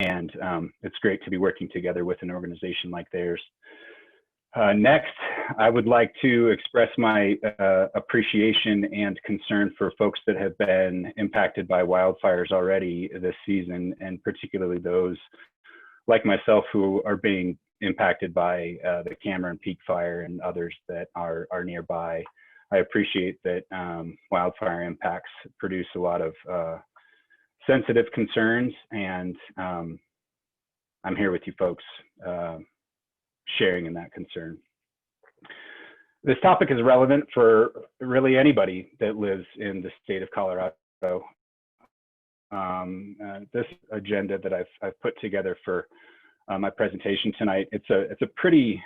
And it's great to be working together with an organization like theirs. Next, I would like to express my appreciation and concern for folks that have been impacted by wildfires already this season, and particularly those like myself who are being impacted by the Cameron Peak Fire and others that are nearby. I appreciate that wildfire impacts produce a lot of sensitive concerns, and I'm here with you folks sharing in that concern. This topic is relevant for really anybody that lives in the state of Colorado. This agenda that I've put together for my presentation tonight, it's a pretty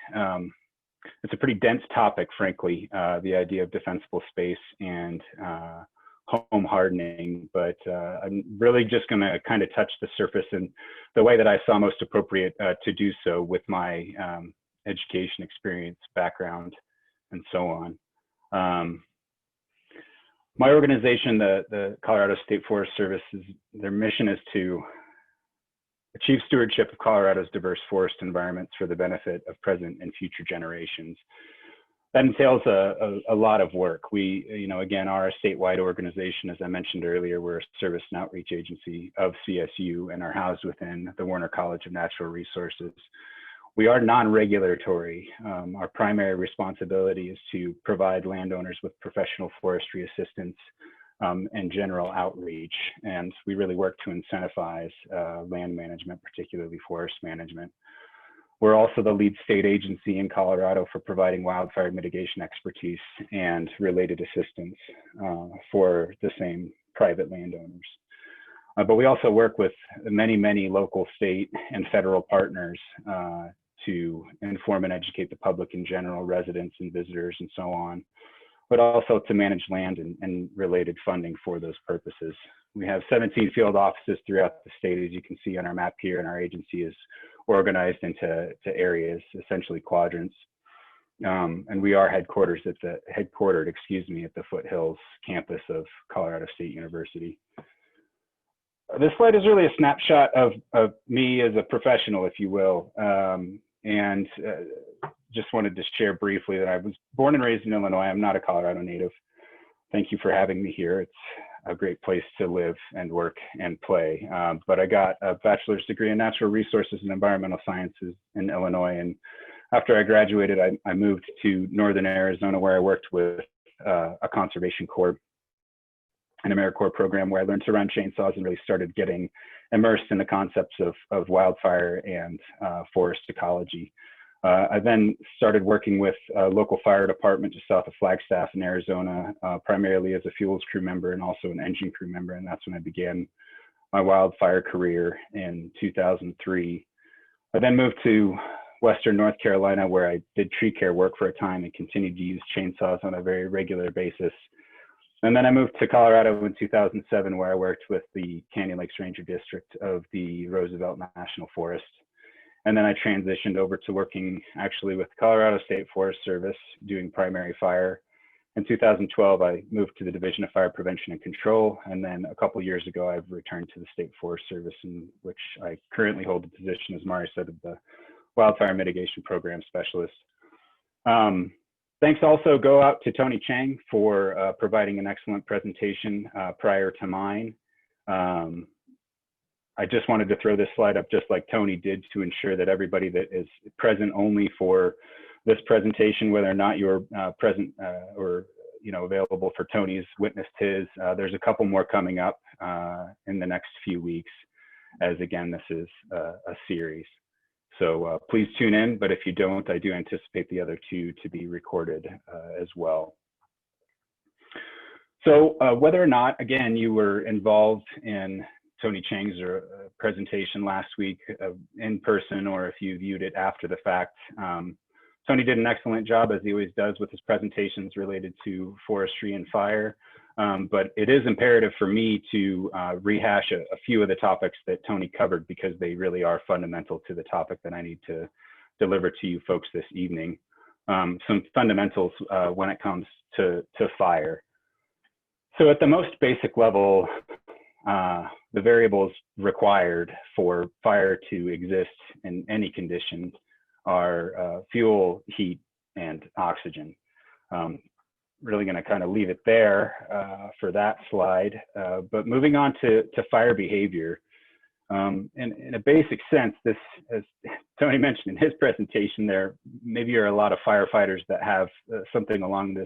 dense topic, frankly, the idea of defensible space and home hardening, but I'm really just going to kind of touch the surface in the way that I saw most appropriate to do so with my education experience, background, and so on. My organization, the Colorado State Forest Service, their mission is to achieve stewardship of Colorado's diverse forest environments for the benefit of present and future generations. That entails a lot of work. We, again, are a statewide organization. As I mentioned earlier, we're a service and outreach agency of CSU and are housed within the Warner College of Natural Resources. We are non-regulatory. Our primary responsibility is to provide landowners with professional forestry assistance and general outreach. And we really work to incentivize land management, particularly forest management. We're also the lead state agency in Colorado for providing wildfire mitigation expertise and related assistance for the same private landowners. But we also work with many local, state, and federal partners to inform and educate the public in general, residents and visitors and so on, but also to manage land and related funding for those purposes. We have 17 field offices throughout the state, as you can see on our map here, and our agency is organized into areas, essentially quadrants. And we are headquartered at the Foothills campus of Colorado State University. This slide is really a snapshot of me as a professional, if you will. And just wanted to share briefly that I was born and raised in Illinois. I'm not a Colorado native. Thank you for having me here. It's a great place to live and work and play. But I got a bachelor's degree in natural resources and environmental sciences in Illinois. And after I graduated, I moved to Northern Arizona, where I worked with a conservation corps, an AmeriCorps program, where I learned to run chainsaws and really started getting immersed in the concepts of wildfire and forest ecology. I then started working with a local fire department just south of Flagstaff in Arizona, primarily as a fuels crew member and also an engine crew member. And that's when I began my wildfire career in 2003. I then moved to Western North Carolina, where I did tree care work for a time and continued to use chainsaws on a very regular basis. And then I moved to Colorado in 2007, where I worked with the Canyon Lakes Ranger District of the Roosevelt National Forest. And then I transitioned over to working actually with Colorado State Forest Service, doing primary fire. In 2012, I moved to the Division of Fire Prevention and Control. And then a couple of years ago, I've returned to the State Forest Service, in which I currently hold the position, as Mari said, of the Wildfire Mitigation Program Specialist. Thanks also go out to Tony Chang for providing an excellent presentation prior to mine. I just wanted to throw this slide up just like Tony did to ensure that everybody that is present only for this presentation, whether or not you're present or available for Tony's, witnessed his. There's a couple more coming up in the next few weeks, as again, this is a series. So please tune in, but if you don't, I do anticipate the other two to be recorded as well. So whether or not, again, you were involved in Tony Chang's presentation last week in person, or if you viewed it after the fact, Tony did an excellent job, as he always does, with his presentations related to forestry and fire. But it is imperative for me to rehash a few of the topics that Tony covered, because they really are fundamental to the topic that I need to deliver to you folks this evening. Some fundamentals when it comes to fire. So at the most basic level, the variables required for fire to exist in any conditions are fuel, heat, and oxygen. Really going to kind of leave it there for that slide. But moving on to fire behavior. In a basic sense, this, as Tony mentioned in his presentation there, maybe you're a lot of firefighters that have something along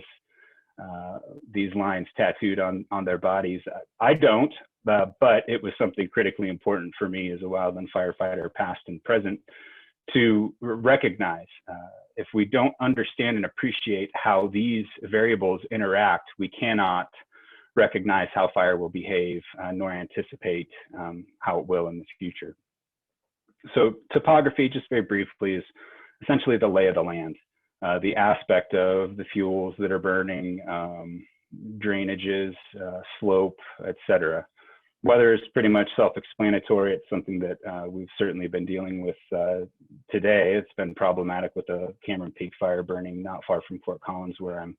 these lines tattooed on their bodies. I don't, but it was something critically important for me as a wildland firefighter, past and present, to recognize. If we don't understand and appreciate how these variables interact, we cannot recognize how fire will behave, nor anticipate how it will in the future. So topography, just very briefly, is essentially the lay of the land, the aspect of the fuels that are burning, drainages, slope, etc. Weather is pretty much self-explanatory. It's something that we've certainly been dealing with today. It's been problematic with the Cameron Peak fire burning not far from Fort Collins, where I'm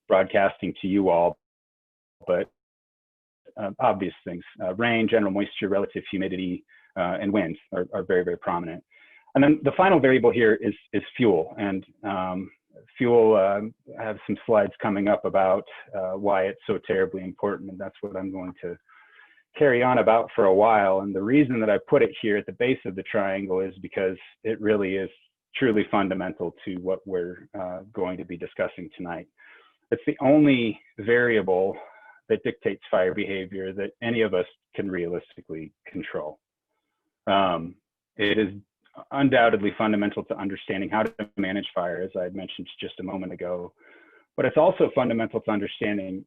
broadcasting to you all. But obvious things, rain, general moisture, relative humidity, and winds are very, very prominent. And then the final variable here is fuel. And fuel, I have some slides coming up about why it's so terribly important, and that's what I'm going to carry on about for a while. And the reason that I put it here at the base of the triangle is because it really is truly fundamental to what we're going to be discussing tonight. It's the only variable that dictates fire behavior that any of us can realistically control. It is undoubtedly fundamental to understanding how to manage fire, as I had mentioned just a moment ago, but it's also fundamental to understanding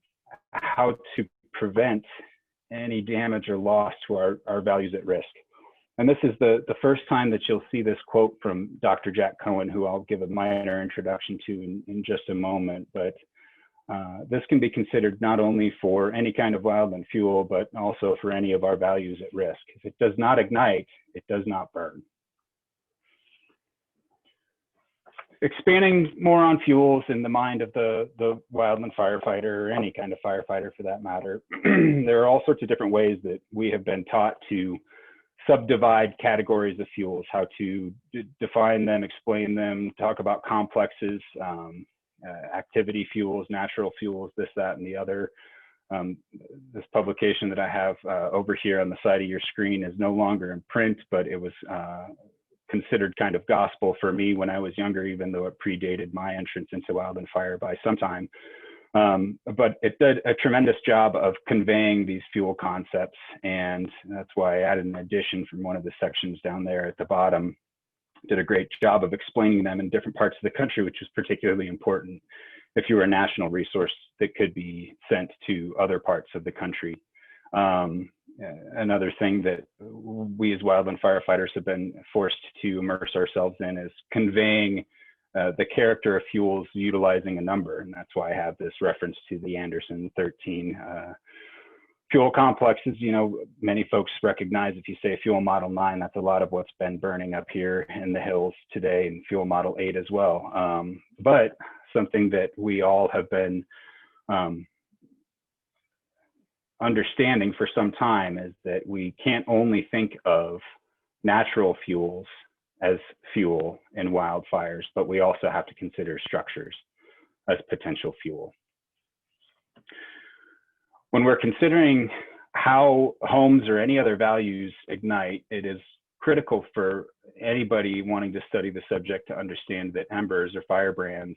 how to prevent any damage or loss to our values at risk. And this is the first time that you'll see this quote from Dr. Jack Cohen, who I'll give a minor introduction to in just a moment. But this can be considered not only for any kind of wildland fuel, but also for any of our values at risk. If it does not ignite, it does not burn. Expanding more on fuels in the mind of the wildland firefighter, or any kind of firefighter for that matter, there are all sorts of different ways that we have been taught to subdivide categories of fuels, how to define them, explain them, talk about complexes, activity fuels, natural fuels, this, that, and the other. This publication that I have over here on the side of your screen is no longer in print, but it was considered kind of gospel for me when I was younger, even though it predated my entrance into wildland fire by some time. But it did a tremendous job of conveying these fuel concepts, and that's why I added an addition from one of the sections down there at the bottom. Did a great job of explaining them in different parts of the country, which is particularly important if you were a national resource that could be sent to other parts of the country. Another thing that we as wildland firefighters have been forced to immerse ourselves in is conveying the character of fuels utilizing a number. And that's why I have this reference to the Anderson 13 fuel complexes. You know, many folks recognize if you say fuel model 9, that's a lot of what's been burning up here in the hills today, and fuel model 8 as well. But something that we all have been understanding for some time is that we can't only think of natural fuels as fuel in wildfires, but we also have to consider structures as potential fuel. When we're considering how homes or any other values ignite, it is critical for anybody wanting to study the subject to understand that embers or firebrands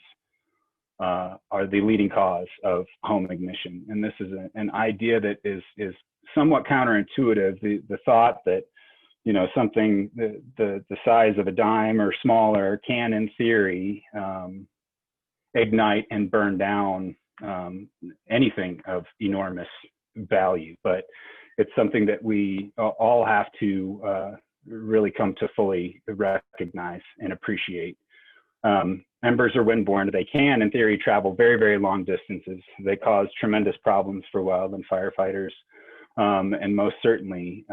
are the leading cause of home ignition. And this is an idea that is somewhat counterintuitive. The thought that, you know, something the size of a dime or smaller can, in theory, ignite and burn down anything of enormous value. But it's something that we all have to really come to fully recognize and appreciate. Embers are windborne. They can, in theory, travel very, very long distances. They cause tremendous problems for wildland firefighters, and most certainly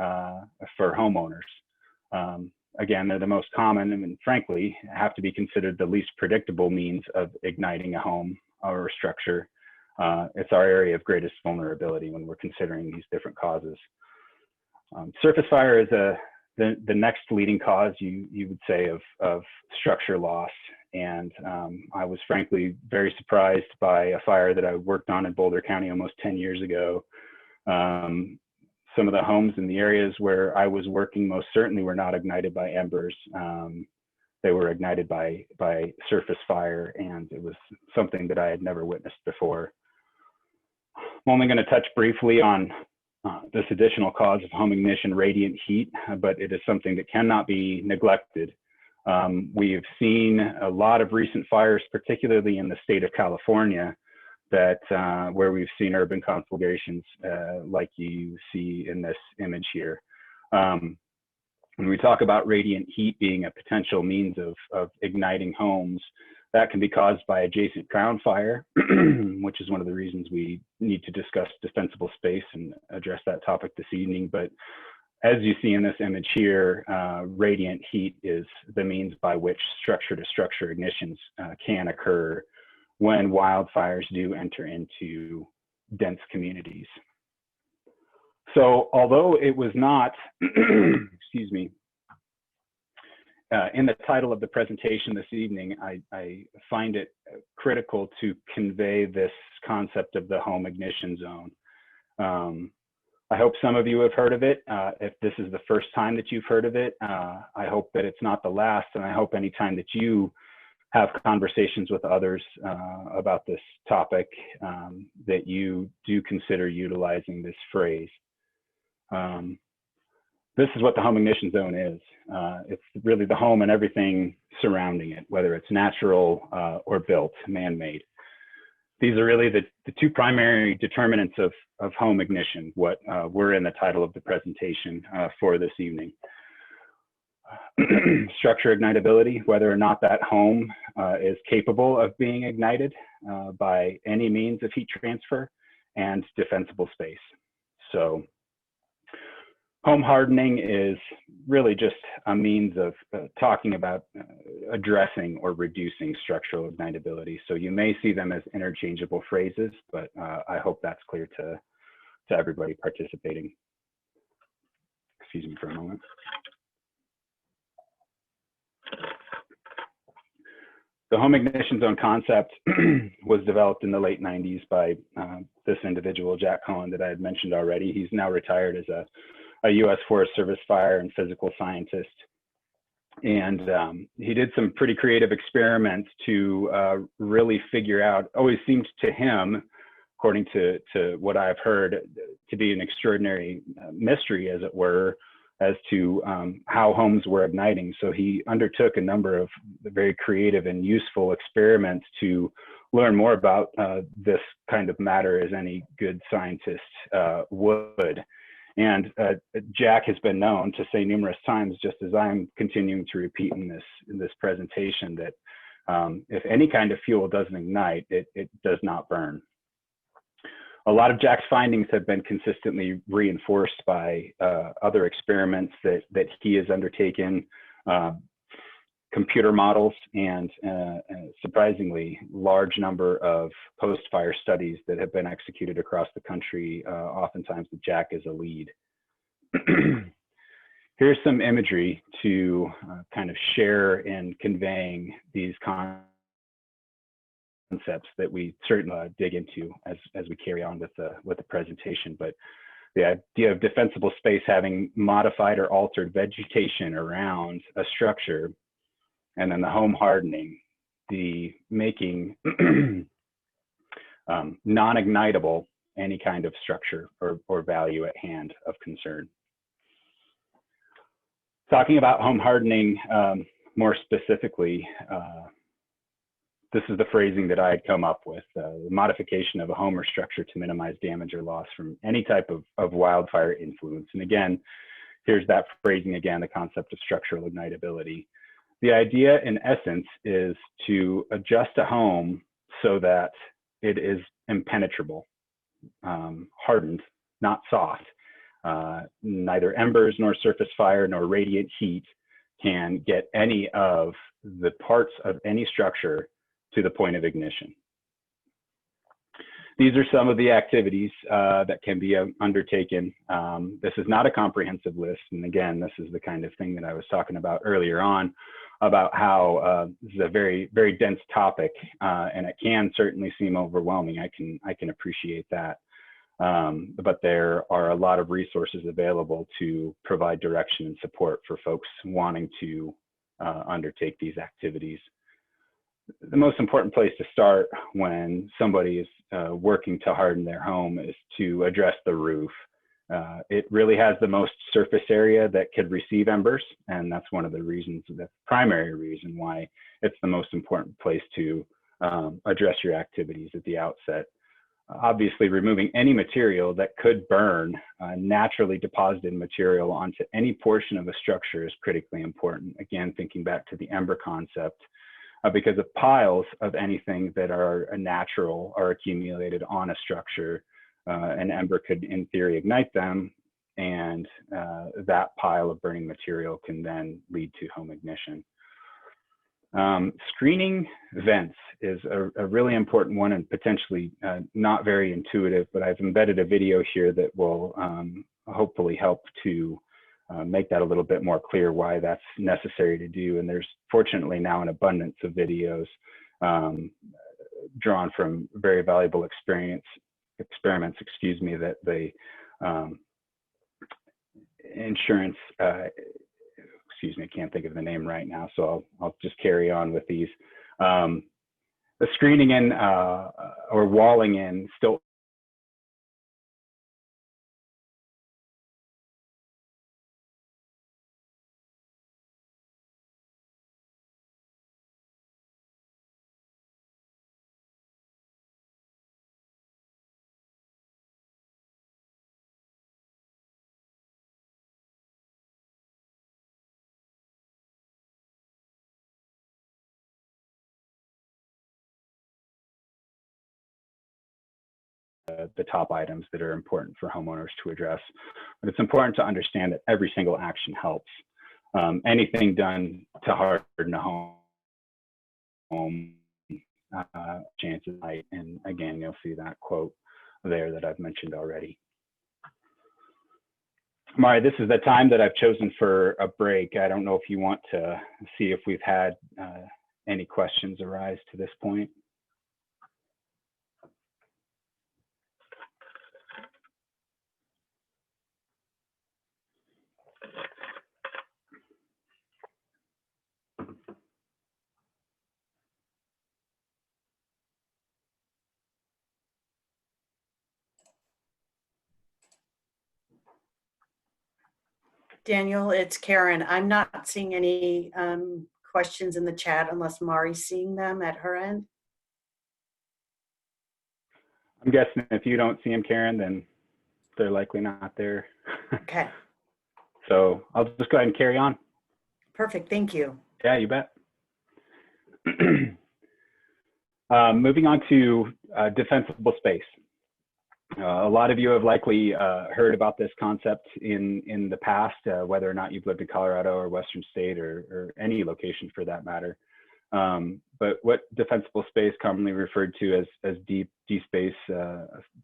for homeowners. Again, they're the most common and, frankly, have to be considered the least predictable means of igniting a home or a structure. It's our area of greatest vulnerability when we're considering these different causes. Surface fire is the next leading cause, you would say, of structure loss. And I was frankly very surprised by a fire that I worked on in Boulder County almost 10 years ago. Some of the homes in the areas where I was working most certainly were not ignited by embers. They were ignited by surface fire, and it was something that I had never witnessed before. I'm only going to touch briefly on this additional cause of home ignition, radiant heat, but it is something that cannot be neglected. We have seen a lot of recent fires, particularly in the state of California, that where we've seen urban conflagrations like you see in this image here. When we talk about radiant heat being a potential means of igniting homes, that can be caused by adjacent ground fire, which is one of the reasons we need to discuss defensible space and address that topic this evening. But as you see in this image here, radiant heat is the means by which structure-to-structure ignitions can occur when wildfires do enter into dense communities. So although it was not, excuse me, in the title of the presentation this evening, I find it critical to convey this concept of the home ignition zone. I hope some of you have heard of it. If this is the first time that you've heard of it, I hope that it's not the last, and I hope anytime that you have conversations with others about this topic, that you do consider utilizing this phrase. This is what the home ignition zone is. It's really the home and everything surrounding it, whether it's natural or built, man-made. These are really the two primary determinants of home ignition, what were in the title of the presentation for this evening. Structure ignitability, whether or not that home is capable of being ignited by any means of heat transfer, and defensible space. So home hardening is really just a means of talking about addressing or reducing structural ignitability. So you may see them as interchangeable phrases, but I hope that's clear to everybody participating. Excuse me for a moment. The home ignition zone concept was developed in the late 90s by this individual, Jack Cohen, that I had mentioned already. He's now retired as a U.S. Forest Service fire and physical scientist. And he did some pretty creative experiments to really figure out, always seemed to him, according to what I've heard, to be an extraordinary mystery, as it were, as to how homes were igniting. So he undertook a number of very creative and useful experiments to learn more about this kind of matter, as any good scientist would. And Jack has been known to say numerous times, just as I'm continuing to repeat in this presentation, that if any kind of fuel doesn't ignite, it does not burn. A lot of Jack's findings have been consistently reinforced by other experiments that he has undertaken, computer models, and surprisingly large number of post-fire studies that have been executed across the country, oftentimes with Jack as a lead. Here's some imagery to kind of share in conveying these concepts that we certainly dig into as we carry on with the presentation. But the idea of defensible space having modified or altered vegetation around a structure, and then the home hardening, the making non-ignitable any kind of structure or value at hand of concern. Talking about home hardening more specifically, this is the phrasing that I had come up with, the modification of a home or structure to minimize damage or loss from any type of wildfire influence. And again, here's that phrasing again, the concept of structural ignitability. The idea in essence is to adjust a home so that it is impenetrable, hardened, not soft. Neither embers nor surface fire nor radiant heat can get any of the parts of any structure to the point of ignition. these are some of the activities that can be undertaken. This is not a comprehensive list. And again, this is the kind of thing that I was talking about earlier on, about how this is a very, very dense topic, and it can certainly seem overwhelming. I can appreciate that. But there are a lot of resources available to provide direction and support for folks wanting to undertake these activities. The most important place to start when somebody is working to harden their home is to address the roof. It really has the most surface area that could receive embers, and that's one of the reasons, the primary reason why it's the most important place to address your activities at the outset. Obviously, removing any material that could burn, naturally deposited material onto any portion of a structure is critically important. Again, thinking back to the ember concept, because of piles of anything that are natural or accumulated on a structure, an ember could, in theory, ignite them, and that pile of burning material can then lead to home ignition. Screening vents is a really important one, and potentially not very intuitive, but I've embedded a video here that will hopefully help to make that a little bit more clear why that's necessary to do. And there's fortunately now an abundance of videos drawn from very valuable experiments, excuse me, that the insurance, excuse me, I can't think of the name right now, so I'll just carry on with these. The screening in or walling in still the top items that are important for homeowners to address. But it's important to understand that every single action helps. Anything done to harden a home chances light. And again, you'll see that quote there that I've mentioned already. Mari, this is the time that I've chosen for a break. I don't know if you want to see if we've had any questions arise to this point. Daniel, it's Karen. I'm not seeing any questions in the chat unless Mari's seeing them at her end. I'm guessing if you don't see them, Karen, then they're likely not there. Okay. So I'll just go ahead and carry on. Perfect. Thank you. Yeah, you bet. Moving on to defensible space. A lot of you have likely heard about this concept in the past, whether or not you've lived in Colorado or Western State or any location for that matter. But what defensible space, commonly referred to as D space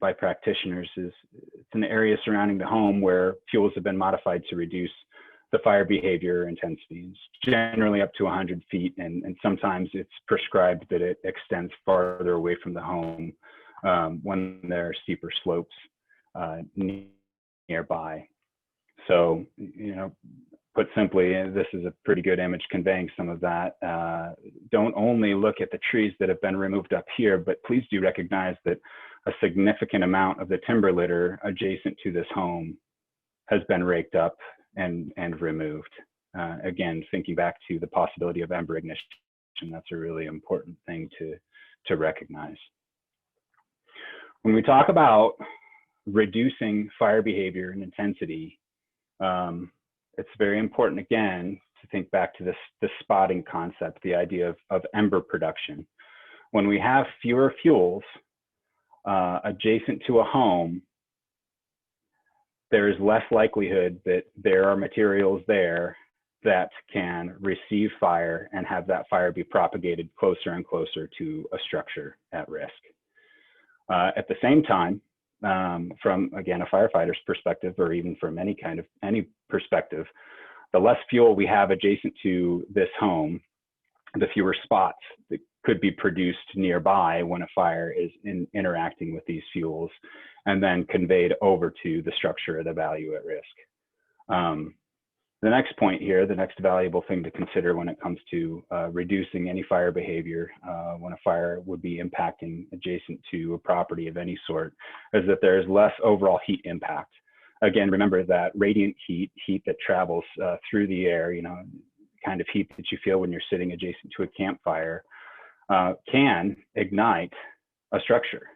by practitioners, is it's an area surrounding the home where fuels have been modified to reduce the fire behavior or intensity. It's generally up to 100 feet, and sometimes it's prescribed that it extends farther away from the home when there are steeper slopes nearby. So, you know, put simply, this is a pretty good image conveying some of that. Don't only look at the trees that have been removed up here, but please do recognize that a significant amount of the timber litter adjacent to this home has been raked up and removed. Again, thinking back to the possibility of ember ignition, that's a really important thing to recognize. When we talk about reducing fire behavior and intensity, it's very important, again, to think back to this spotting concept, the idea of ember production. When we have fewer fuels adjacent to a home, there is less likelihood that there are materials there that can receive fire and have that fire be propagated closer and closer to a structure at risk. At the same time, from, again, a firefighter's perspective, or even from any perspective, the less fuel we have adjacent to this home, the fewer spots that could be produced nearby when a fire is interacting with these fuels and then conveyed over to the structure of the value at risk. The next point here, the next valuable thing to consider when it comes to reducing any fire behavior when a fire would be impacting adjacent to a property of any sort, is that there is less overall heat impact. Again, remember that radiant heat that travels through the air, kind of heat that you feel when you're sitting adjacent to a campfire, can ignite a structure.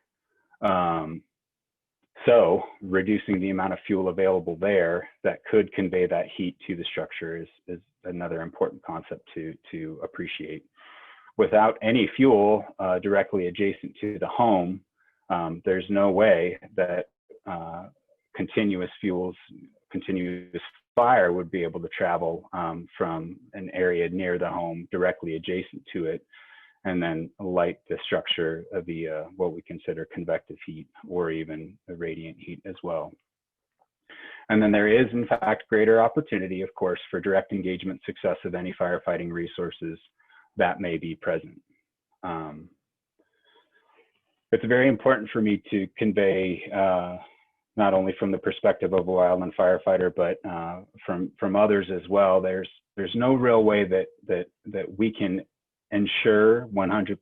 So reducing the amount of fuel available there that could convey that heat to the structure is another important concept to appreciate. Without any fuel directly adjacent to the home, there's no way that continuous fire would be able to travel from an area near the home directly adjacent to it and then light the structure via what we consider convective heat or even the radiant heat as well. And then there is, in fact, greater opportunity, of course, for direct engagement success of any firefighting resources that may be present. It's very important for me to convey, not only from the perspective of a wildland firefighter, but from others as well. There's no real way that we can ensure 100%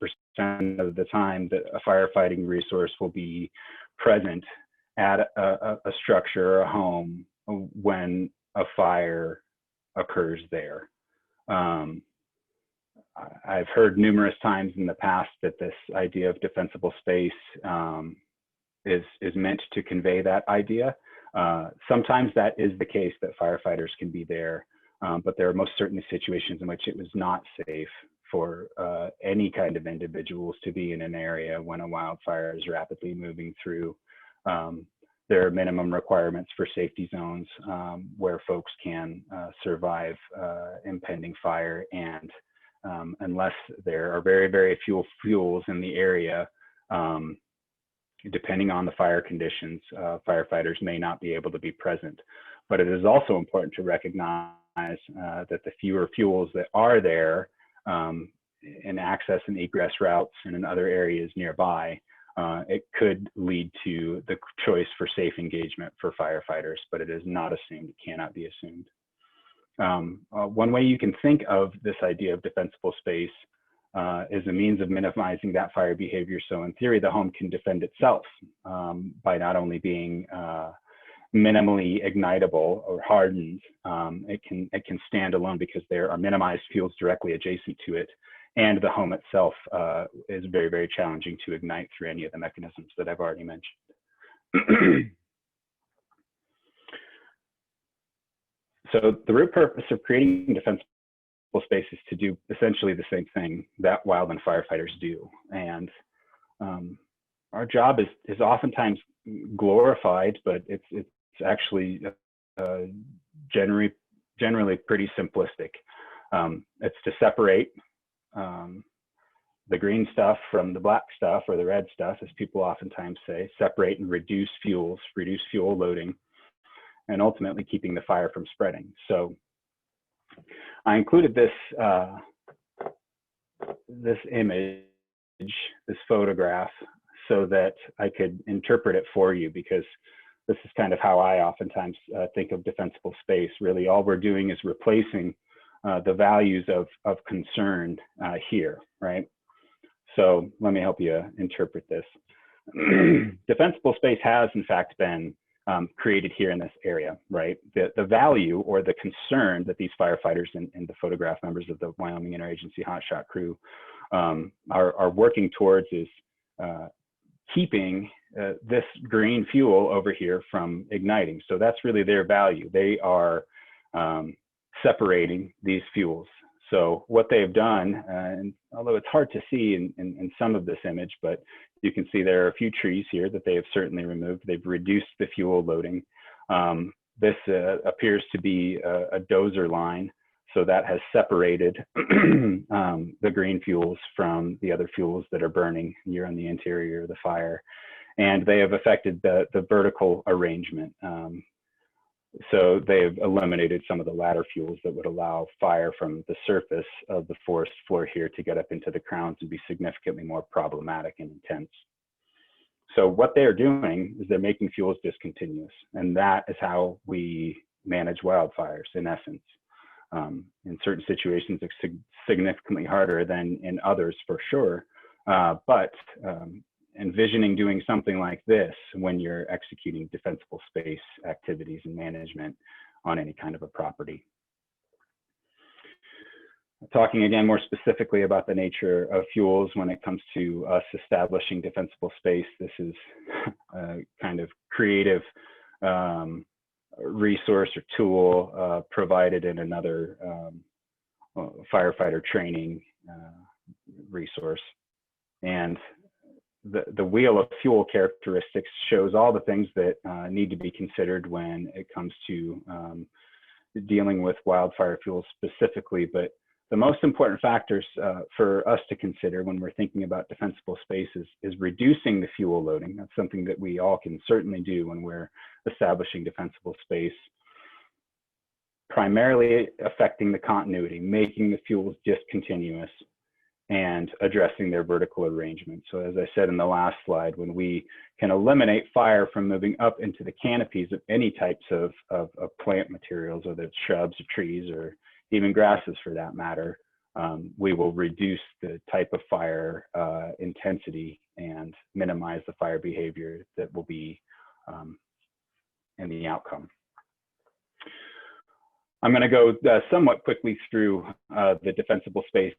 of the time that a firefighting resource will be present at a structure or a home when a fire occurs there. I've heard numerous times in the past that this idea of defensible space is meant to convey that idea. Sometimes that is the case, that firefighters can be there, but there are most certainly situations in which it was not safe for any kind of individuals to be in an area when a wildfire is rapidly moving through. There are minimum requirements for safety zones where folks can survive impending fire, and unless there are very, very few fuels in the area, depending on the fire conditions, firefighters may not be able to be present. But it is also important to recognize that the fewer fuels that are there in access and egress routes and in other areas nearby, it could lead to the choice for safe engagement for firefighters, but it is not assumed, it cannot be assumed. One way you can think of this idea of defensible space is a means of minimizing that fire behavior. So in theory, the home can defend itself by not only being minimally ignitable or hardened, it can stand alone because there are minimized fuels directly adjacent to it, and the home itself is very, very challenging to ignite through any of the mechanisms that I've already mentioned. So the root purpose of creating defensible space is to do essentially the same thing that wildland firefighters do, and our job is oftentimes glorified, but it's actually generally pretty simplistic. It's to separate the green stuff from the black stuff, or the red stuff, as people oftentimes say, separate and reduce fuel loading, and ultimately keeping the fire from spreading. So I included this image, this photograph, so that I could interpret it for you, because this is kind of how I oftentimes think of defensible space. Really, all we're doing is replacing the values of concern here, right? So let me help you interpret this. Defensible space has, in fact, been created here in this area, right? The value or the concern that these firefighters and the photograph members of the Wyoming Interagency Hotshot crew are working towards is keeping this green fuel over here from igniting. So that's really their value. They are separating these fuels. So what they've done, and although it's hard to see in some of this image, but you can see there are a few trees here that they have certainly removed. They've reduced the fuel loading. This appears to be a dozer line, so that has separated the green fuels from the other fuels that are burning here on the interior of the fire. and they have affected the vertical arrangement. So they've eliminated some of the ladder fuels that would allow fire from the surface of the forest floor here to get up into the crowns and be significantly more problematic and intense. So what they're doing is they're making fuels discontinuous, and that is how we manage wildfires in essence. In certain situations, it's significantly harder than in others for sure, but envisioning doing something like this when you're executing defensible space activities and management on any kind of a property. Talking again more specifically about the nature of fuels when it comes to us establishing defensible space, this is a kind of creative resource or tool provided in another firefighter training resource. And the wheel of fuel characteristics shows all the things that need to be considered when it comes to dealing with wildfire fuels specifically. But the most important factors for us to consider when we're thinking about defensible spaces is reducing the fuel loading. That's something that we all can certainly do when we're establishing defensible space. Primarily affecting the continuity, making the fuels discontinuous, and addressing their vertical arrangement. So as I said in the last slide, when we can eliminate fire from moving up into the canopies of any types of plant materials, whether it's shrubs or trees or even grasses for that matter, we will reduce the type of fire intensity and minimize the fire behavior that will be in the outcome. I'm going to go somewhat quickly through the defensible space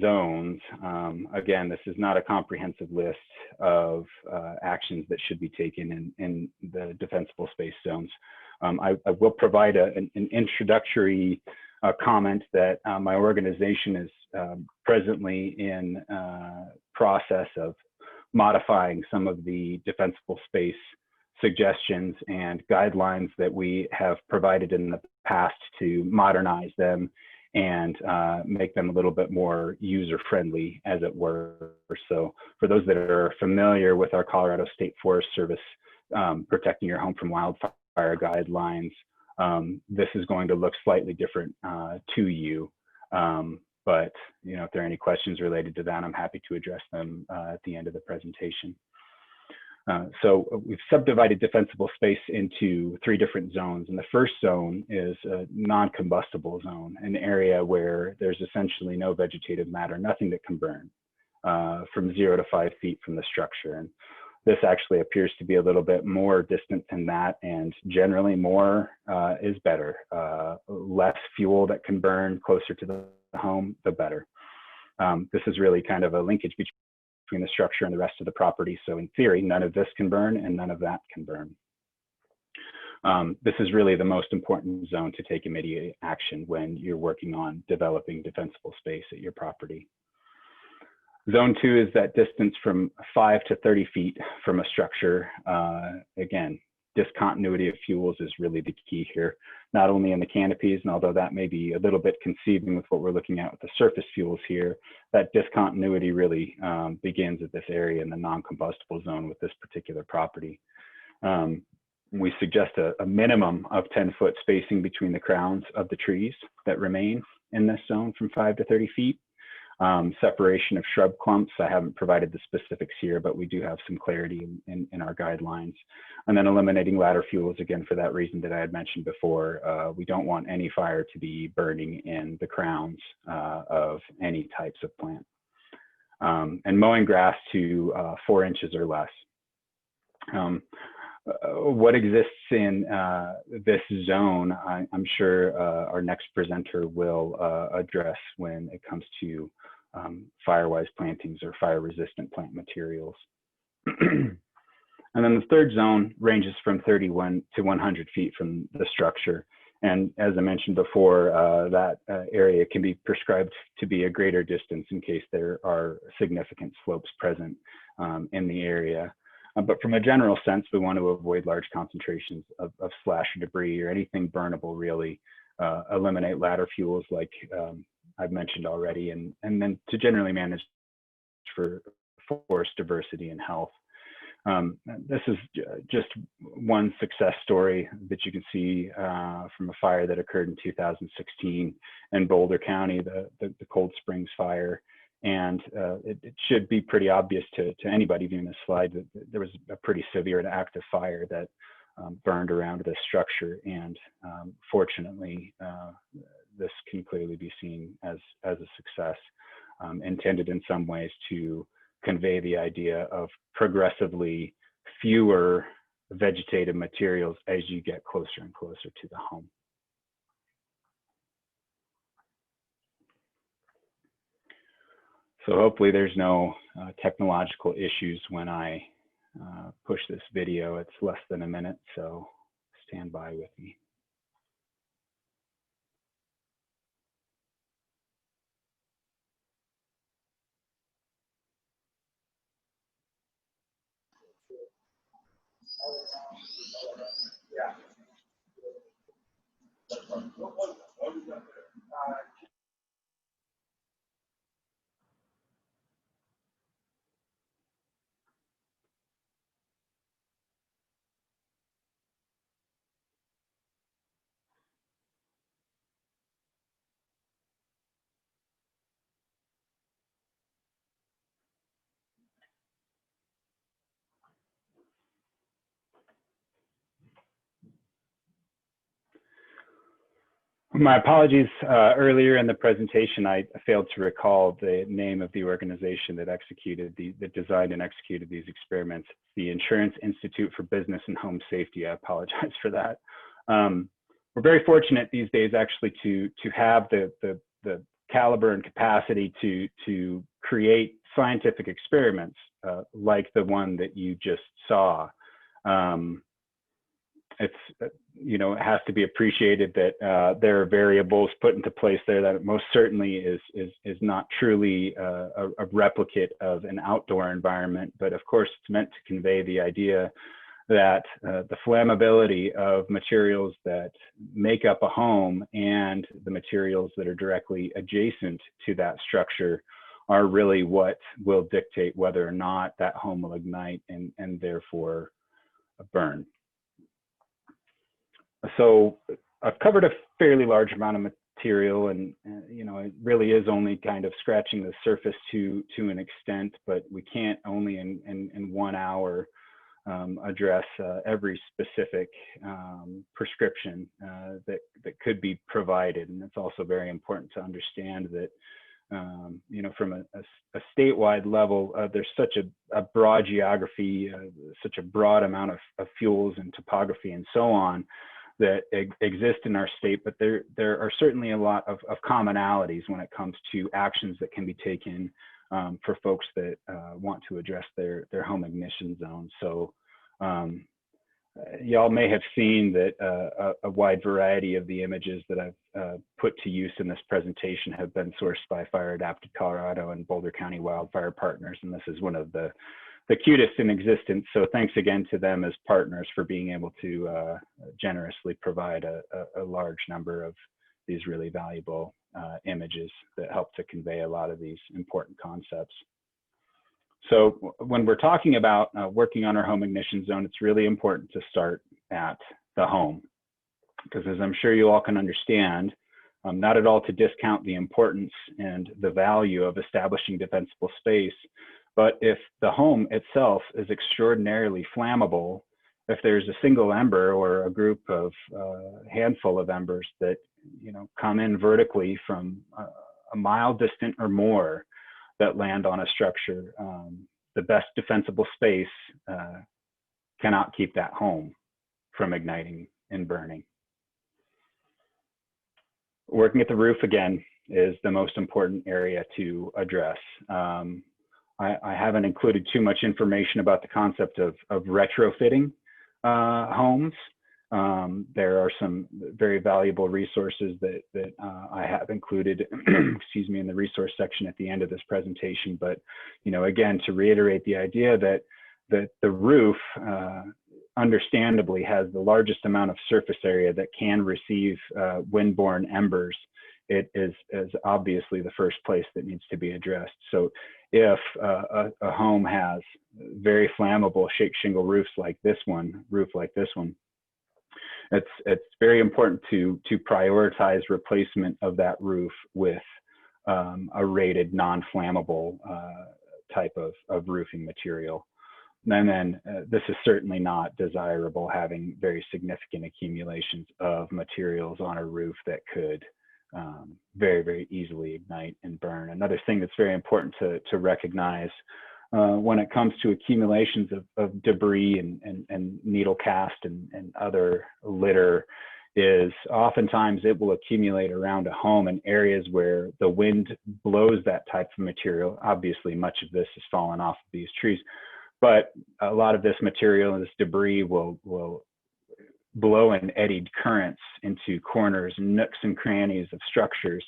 zones. Again, this is not a comprehensive list of actions that should be taken in the defensible space zones. I will provide an introductory comment that my organization is presently in process of modifying some of the defensible space suggestions and guidelines that we have provided in the past to modernize them and make them a little bit more user-friendly, as it were. So for those that are familiar with our Colorado State Forest Service protecting your home from wildfire guidelines, this is going to look slightly different to you. But if there are any questions related to that, I'm happy to address them at the end of the presentation. So we've subdivided defensible space into 3 different zones. And the first zone is a non-combustible zone, an area where there's essentially no vegetative matter, nothing that can burn, from 0 to 5 feet from the structure. And this actually appears to be a little bit more distant than that, and generally more is better. Less fuel that can burn closer to the home, the better. This is really kind of a linkage between the structure and the rest of the property. So in theory, none of this can burn and none of that can burn. This is really the most important zone to take immediate action when you're working on developing defensible space at your property. Zone 2 is that distance from 5 to 30 feet from a structure. Again, discontinuity of fuels is really the key here, not only in the canopies, and although that may be a little bit conceiving with what we're looking at with the surface fuels here, that discontinuity really begins at this area in the non-combustible zone with this particular property. We suggest a minimum of 10-foot spacing between the crowns of the trees that remain in this zone from 5 to 30 feet. Separation of shrub clumps. I haven't provided the specifics here, but we do have some clarity in our guidelines. And then eliminating ladder fuels, again, for that reason that I had mentioned before. We don't want any fire to be burning in the crowns of any types of plant. And mowing grass to 4 inches or less. What exists in this zone, I'm sure our next presenter will address when it comes to fire-wise plantings or fire-resistant plant materials. And then the third zone ranges from 31 to 100 feet from the structure. And as I mentioned before, that area can be prescribed to be a greater distance in case there are significant slopes present in the area. But from a general sense, we want to avoid large concentrations of slash or debris or anything burnable, really. Eliminate ladder fuels like I've mentioned already, and then to generally manage for forest diversity and health. This is just one success story that you can see from a fire that occurred in 2016 in Boulder County, the Cold Springs fire. And it should be pretty obvious to anybody viewing this slide that there was a pretty severe and active fire that burned around this structure. And fortunately, this can clearly be seen as a success, intended in some ways to convey the idea of progressively fewer vegetative materials as you get closer and closer to the home. So hopefully there's no technological issues when I push this video. It's less than a minute, so stand by with me. My apologies. Earlier in the presentation, I failed to recall the name of the organization that that designed and executed these experiments, the Insurance Institute for Business and Home Safety. I apologize for that. We're very fortunate these days actually to have the caliber and capacity to create scientific experiments like the one that you just saw. It's, you know, it has to be appreciated that there are variables put into place there that most certainly is not truly a replicate of an outdoor environment, but of course it's meant to convey the idea that the flammability of materials that make up a home and the materials that are directly adjacent to that structure are really what will dictate whether or not that home will ignite and therefore burn. So I've covered a fairly large amount of material, and you know, it really is only kind of scratching the surface to an extent, but we can't only in 1 hour address every specific prescription that could be provided. And it's also very important to understand that you know, from a statewide level, there's such a broad geography, such a broad amount of fuels and topography and so on that exist in our state, but there are certainly a lot of commonalities when it comes to actions that can be taken for folks that want to address their home ignition zones. So y'all may have seen that a wide variety of the images that I've put to use in this presentation have been sourced by Fire Adapted Colorado and Boulder County Wildfire Partners, and this is one of the cutest in existence. So thanks again to them as partners for being able to generously provide a large number of these really valuable images that help to convey a lot of these important concepts. So when we're talking about working on our home ignition zone, it's really important to start at the home, because as I'm sure you all can understand, not at all to discount the importance and the value of establishing defensible space, but if the home itself is extraordinarily flammable, if there's a single ember or a group of handful of embers that, you know, come in vertically from a mile distant or more that land on a structure, the best defensible space cannot keep that home from igniting and burning. Working at the roof, again, is the most important area to address. I haven't included too much information about the concept of retrofitting homes. There are some very valuable resources that I have included, excuse me, in the resource section at the end of this presentation. But, you know, again, to reiterate the idea that the roof understandably has the largest amount of surface area that can receive windborne embers it is obviously the first place that needs to be addressed. So if a home has very flammable shake shingle roofs like this one, it's very important to prioritize replacement of that roof with a rated non-flammable type of roofing material. And then this is certainly not desirable, having very significant accumulations of materials on a roof that could very, very easily ignite and burn. Another thing that's very important to recognize when it comes to accumulations of debris and needle cast and other litter is oftentimes it will accumulate around a home in areas where the wind blows that type of material. Obviously, much of this has fallen off of these trees, but a lot of this material and this debris will blow in eddied currents into corners, nooks and crannies of structures.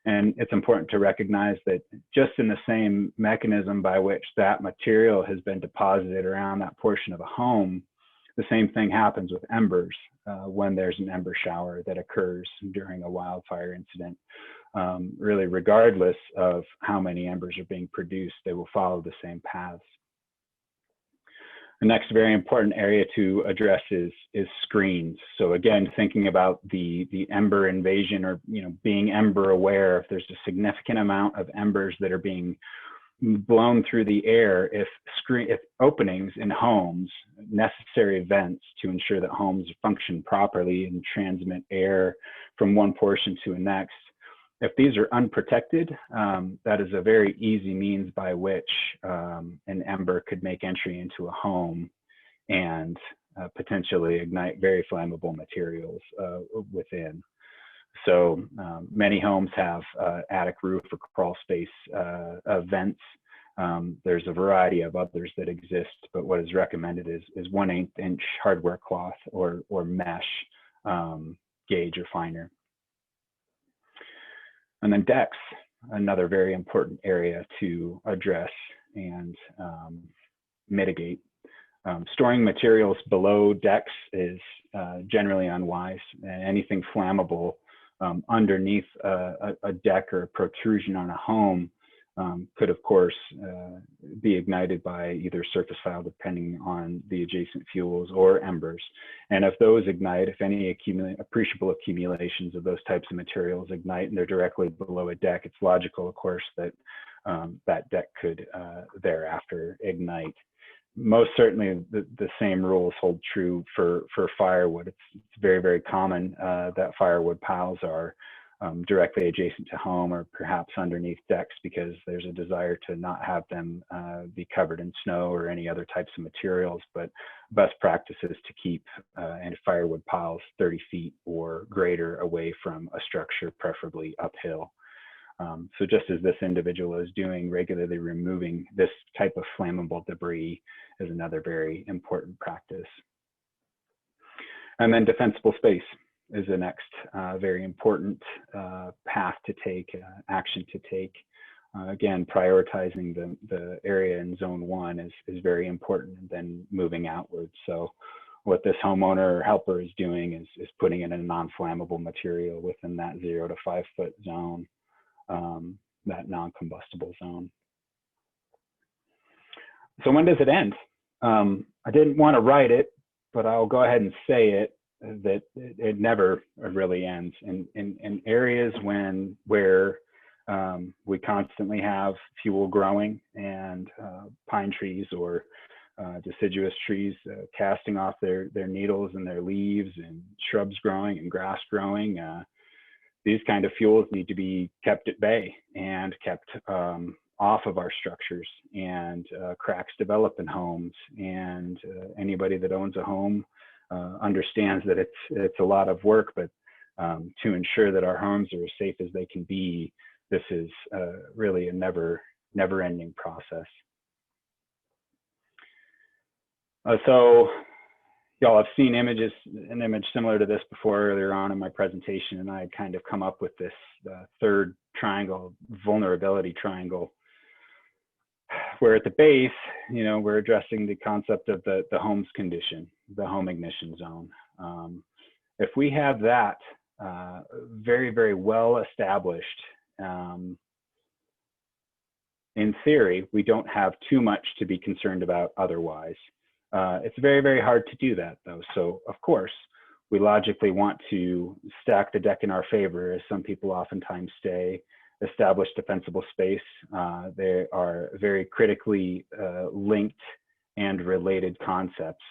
And it's important to recognize that just in the same mechanism by which that material has been deposited around that portion of a home, the same thing happens with embers when there's an ember shower that occurs during a wildfire incident. Really, regardless of how many embers are being produced, they will follow the same paths. The next very important area to address is screens. So again, thinking about the ember invasion, or being ember aware. If there's a significant amount of embers that are being blown through the air, if openings in homes, necessary vents to ensure that homes function properly and transmit air from one portion to the next, if these are unprotected, that is a very easy means by which an ember could make entry into a home and potentially ignite very flammable materials within. So many homes have attic roof or crawl space vents. There's a variety of others that exist, but what is recommended is 1/8 inch hardware cloth or mesh gauge or finer. And then decks, another very important area to address and mitigate. Storing materials below decks is generally unwise. Anything flammable underneath a deck or a protrusion on a home could, of course, be ignited by either surface fire, depending on the adjacent fuels, or embers. And if those ignite, if any appreciable accumulations of those types of materials ignite and they're directly below a deck, it's logical, of course, that that deck could thereafter ignite. Most certainly, the same rules hold true for firewood. It's very, very common that firewood piles are directly adjacent to home or perhaps underneath decks, because there's a desire to not have them be covered in snow or any other types of materials. But best practice is to keep any firewood piles 30 feet or greater away from a structure, preferably uphill. So just as this individual is doing, regularly removing this type of flammable debris is another very important practice. And then defensible space is the next very important path to take, action to take. Again, prioritizing the area in zone 1 is very important, and then moving outwards. So what this homeowner or helper is doing is putting in a non-flammable material within that 0 to 5 foot zone, that non-combustible zone. So when does it end? I didn't want to write it, but I'll go ahead and say it, that it never really ends. In areas where we constantly have fuel growing and pine trees or deciduous trees casting off their needles and their leaves, and shrubs growing and grass growing, these kind of fuels need to be kept at bay and kept off of our structures. And cracks develop in homes, and anybody that owns a home understands that it's a lot of work, but to ensure that our homes are as safe as they can be, this is really a never-ending process. So y'all have seen an image similar to this before earlier on in my presentation, and I had kind of come up with this third triangle, vulnerability triangle, where at the base, we're addressing the concept of the home's condition, the home ignition zone. If we have that very, very well established. In theory, we don't have too much to be concerned about otherwise. It's very, very hard to do that, though. So, of course, we logically want to stack the deck in our favor, as some people oftentimes say, establish defensible space. They are very critically linked and related concepts.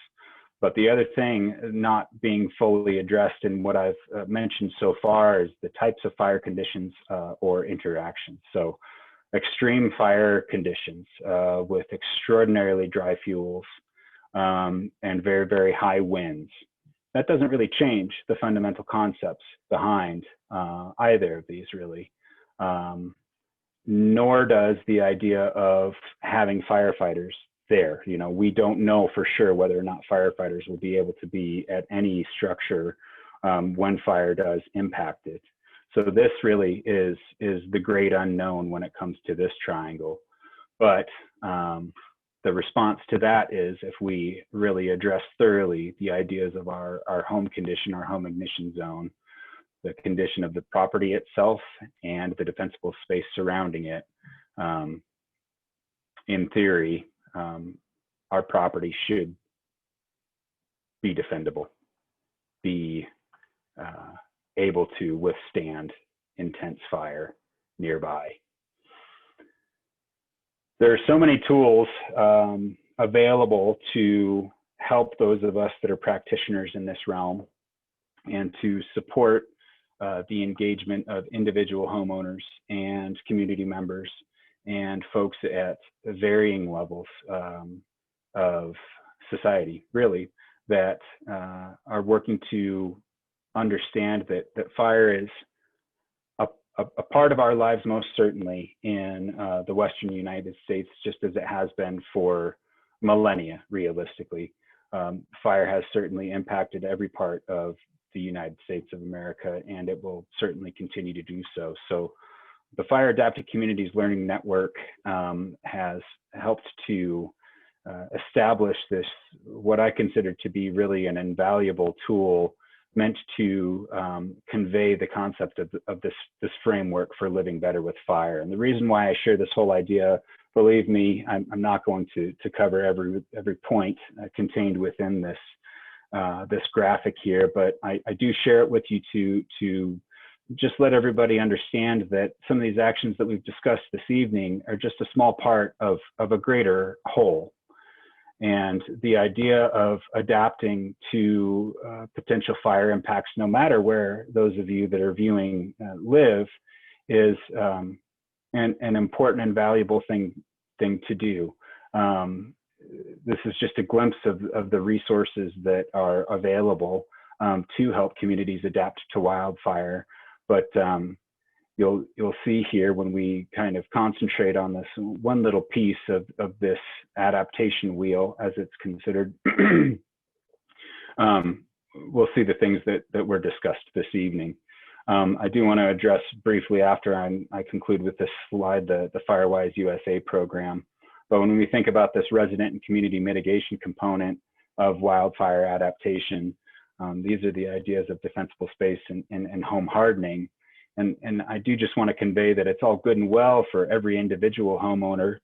But the other thing not being fully addressed in what I've mentioned so far is the types of fire conditions or interactions. So extreme fire conditions with extraordinarily dry fuels and very, very high winds. That doesn't really change the fundamental concepts behind either of these, really. Nor does the idea of having firefighters there. You know, we don't know for sure whether or not firefighters will be able to be at any structure when fire does impact it. So this really is the great unknown when it comes to this triangle. But the response to that is, if we really address thoroughly the ideas of our home condition, our home ignition zone, the condition of the property itself, and the defensible space surrounding it, in theory, our property should be defendable, be able to withstand intense fire nearby. There are so many tools available to help those of us that are practitioners in this realm and to support the engagement of individual homeowners and community members and folks at varying levels of society, really, that are working to understand that fire is a part of our lives, most certainly in the Western United States, just as it has been for millennia, realistically. Fire has certainly impacted every part of the United States of America, and it will certainly continue to do so. So the Fire Adapted Communities Learning Network has helped to establish this, what I consider to be really an invaluable tool meant to convey the concept of this framework for living better with fire. And the reason why I share this whole idea, believe me, I'm not going to cover every point contained within this this graphic here, but I do share it with you to just let everybody understand that some of these actions that we've discussed this evening are just a small part of a greater whole. And the idea of adapting to potential fire impacts, no matter where those of you that are viewing live, is an important and valuable thing to do. This is just a glimpse of the resources that are available to help communities adapt to wildfire. But you'll see here, when we kind of concentrate on this one little piece of this adaptation wheel, as it's considered, we'll see the things that were discussed this evening. I do want to address briefly, after I conclude with this slide, the FireWise USA program. But when we think about this resident and community mitigation component of wildfire adaptation, these are the ideas of defensible space and home hardening. And I do just want to convey that it's all good and well for every individual homeowner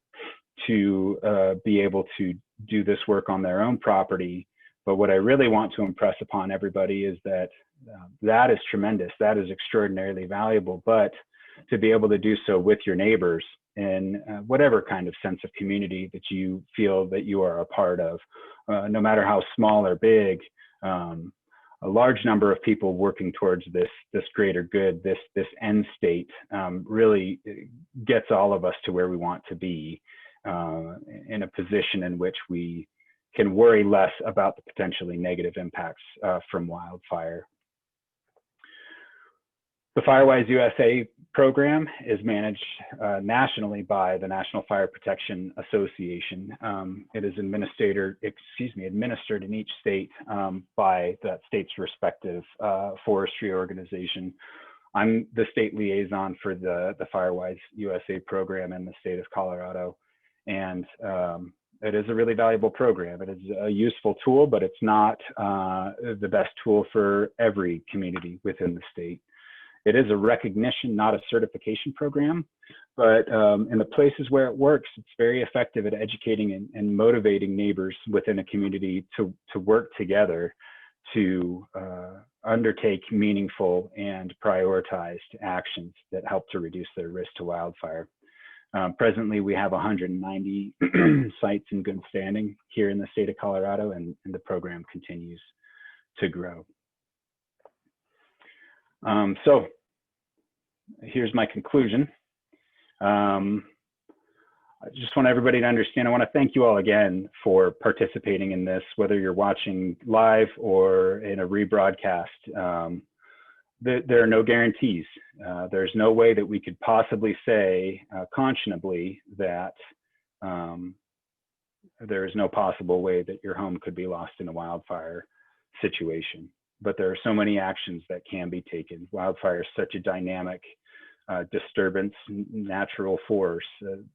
to be able to do this work on their own property. But what I really want to impress upon everybody is that that is tremendous. That is extraordinarily valuable. But to be able to do so with your neighbors in whatever kind of sense of community that you feel that you are a part of, no matter how small or big, a large number of people working towards this greater good, this end state, really gets all of us to where we want to be, in a position in which we can worry less about the potentially negative impacts from wildfire. The FireWise USA program is managed nationally by the National Fire Protection Association. It is administered in each state by that state's respective forestry organization. I'm the state liaison for the FireWise USA program in the state of Colorado. And it is a really valuable program. It is a useful tool, but it's not the best tool for every community within the state. It is a recognition, not a certification program, but in the places where it works, it's very effective at educating and motivating neighbors within a community to work together to undertake meaningful and prioritized actions that help to reduce their risk to wildfire. Presently, we have 190 sites in good standing here in the state of Colorado, and the program continues to grow. So here's my conclusion. I just want everybody to understand, I want to thank you all again for participating in this, whether you're watching live or in a rebroadcast. There are no guarantees. There's no way that we could possibly say conscionably that there is no possible way that your home could be lost in a wildfire situation. But there are so many actions that can be taken. Wildfire is such a dynamic disturbance, natural force.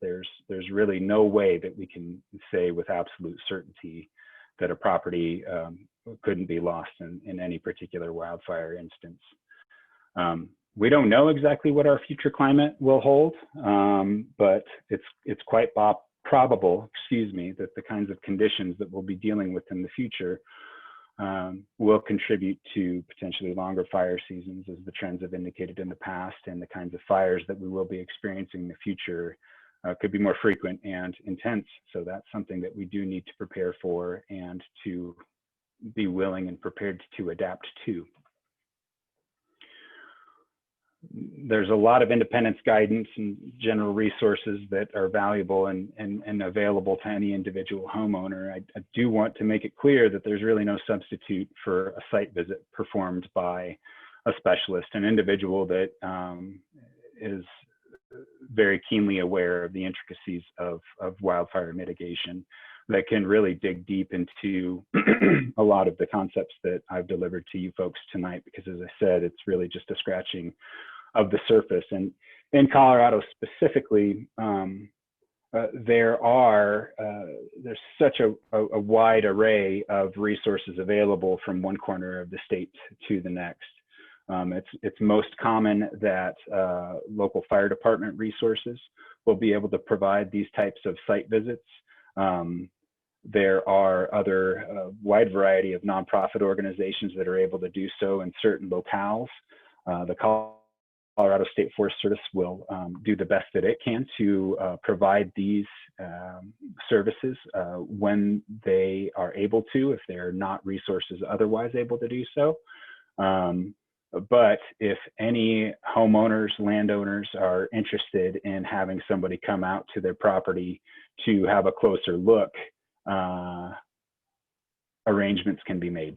There's really no way that we can say with absolute certainty that a property couldn't be lost in any particular wildfire instance. We don't know exactly what our future climate will hold, but it's quite probable, that the kinds of conditions that we'll be dealing with in the future will contribute to potentially longer fire seasons, as the trends have indicated in the past, and the kinds of fires that we will be experiencing in the future could be more frequent and intense. So that's something that we do need to prepare for and to be willing and prepared to adapt to. There's a lot of independence guidance and general resources that are valuable and available to any individual homeowner. I do want to make it clear that there's really no substitute for a site visit performed by a specialist, an individual that is very keenly aware of the intricacies of wildfire mitigation, that can really dig deep into a lot of the concepts that I've delivered to you folks tonight, because as I said, it's really just a scratching of the surface. And in Colorado specifically, there's such a wide array of resources available from one corner of the state to the next. It's most common that local fire department resources will be able to provide these types of site visits. There are other wide variety of nonprofit organizations that are able to do so in certain locales. The Colorado State Forest Service will do the best that it can to provide these services when they are able to, if they're not resources otherwise able to do so. But if any homeowners, landowners are interested in having somebody come out to their property to have a closer look, arrangements can be made.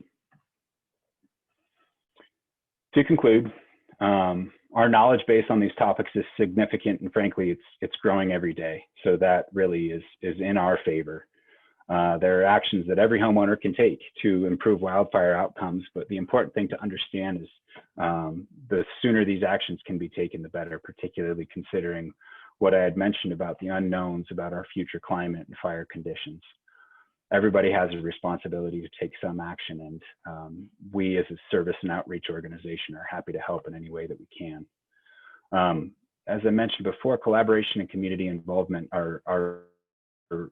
To conclude, our knowledge base on these topics is significant, and frankly, it's growing every day. So that really is in our favor. There are actions that every homeowner can take to improve wildfire outcomes, but the important thing to understand is the sooner these actions can be taken, the better, particularly considering what I had mentioned about the unknowns about our future climate and fire conditions. Everybody has a responsibility to take some action, and we as a service and outreach organization are happy to help in any way that we can. As I mentioned before, collaboration and community involvement are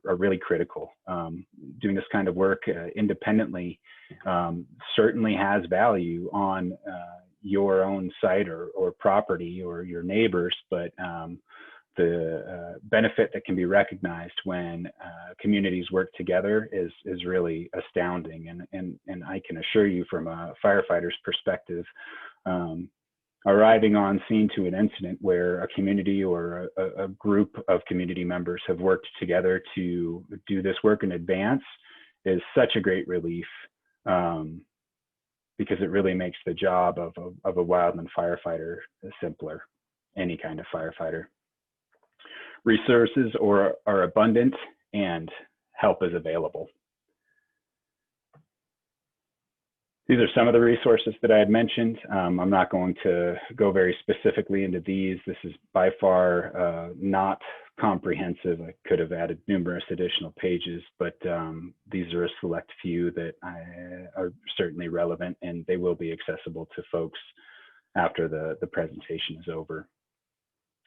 really critical. Doing this kind of work independently certainly has value on your own site or property or your neighbors, but the benefit that can be recognized when communities work together is really astounding. And I can assure you, from a firefighter's perspective, arriving on scene to an incident where a community or a group of community members have worked together to do this work in advance is such a great relief, because it really makes the job of a wildland firefighter simpler, any kind of firefighter. Resources are abundant and help is available. These are some of the resources that I had mentioned. I'm not going to go very specifically into these. This is by far not comprehensive. I could have added numerous additional pages, but these are a select few that are certainly relevant, and they will be accessible to folks after the presentation is over.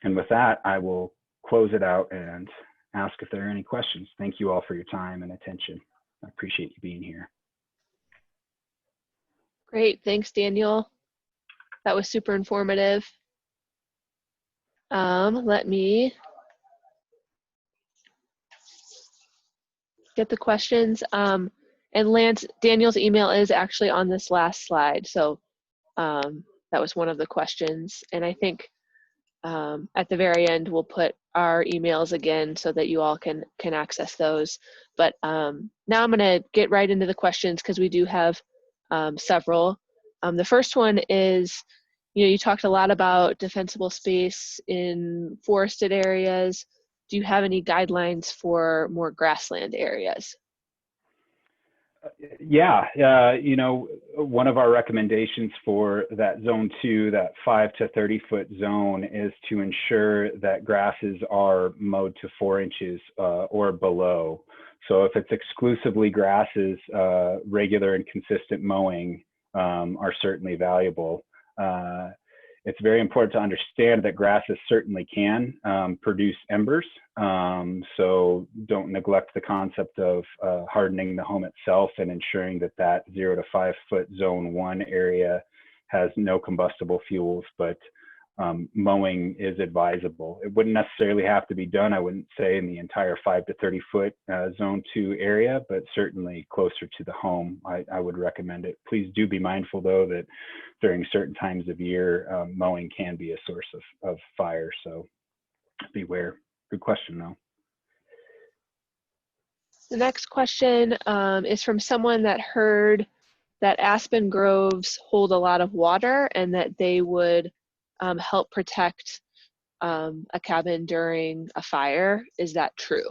And with that, I will close it out and ask if there are any questions. Thank you all for your time and attention. I appreciate you being here. Great, thanks, Daniel. That was super informative. Let me get the questions. And Lance, Daniel's email is actually on this last slide. So that was one of the questions. And I think at the very end, we'll put our emails again so that you all can access those. But now I'm gonna get right into the questions because we do have several. The first one is, you talked a lot about defensible space in forested areas. Do you have any guidelines for more grassland areas? Yeah, one of our recommendations for that zone 2, that 5 to 30 foot zone, is to ensure that grasses are mowed to 4 inches or below. So if it's exclusively grasses, regular and consistent mowing are certainly valuable. It's very important to understand that grasses certainly can produce embers. So don't neglect the concept of hardening the home itself and ensuring that that 0 to 5 foot zone 1 area has no combustible fuels, but mowing is advisable. It wouldn't necessarily have to be done, I wouldn't say, in the entire 5 to 30 foot zone 2 area, but certainly closer to the home, I would recommend it. Please do be mindful, though, that during certain times of year, mowing can be a source of fire, so beware. Good question, though. The next question is from someone that heard that aspen groves hold a lot of water and that they would help protect a cabin during a fire. Is that true?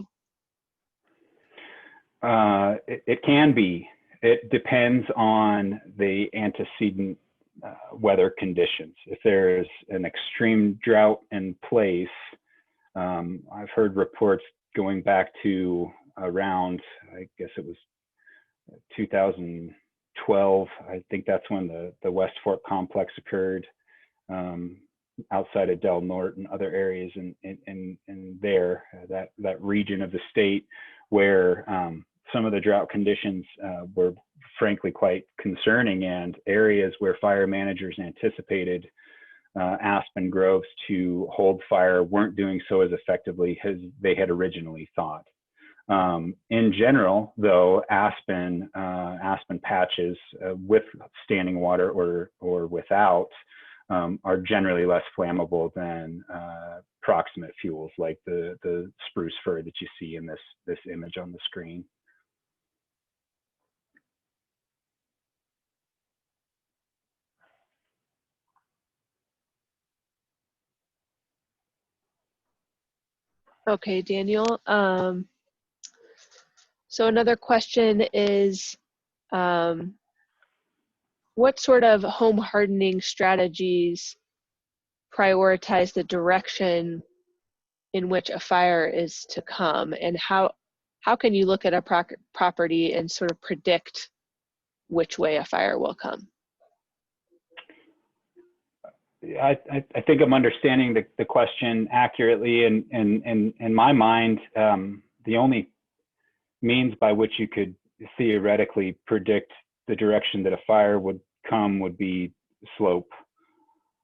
It can be. It depends on the antecedent weather conditions. If there's an extreme drought in place, I've heard reports going back to around, I guess it was 2012. I think that's when the West Fork complex occurred. Outside of Del Norte and other areas in there, that region of the state where some of the drought conditions were frankly quite concerning, and areas where fire managers anticipated aspen groves to hold fire weren't doing so as effectively as they had originally thought. In general, though, aspen patches with standing water or without are generally less flammable than proximate fuels like the spruce fir that you see in this image on the screen. Okay, Daniel. So another question is, what sort of home hardening strategies prioritize the direction in which a fire is to come, and how can you look at a property and sort of predict which way a fire will come? I think I'm understanding the question accurately, and in my mind, the only means by which you could theoretically predict the direction that a fire would come would be slope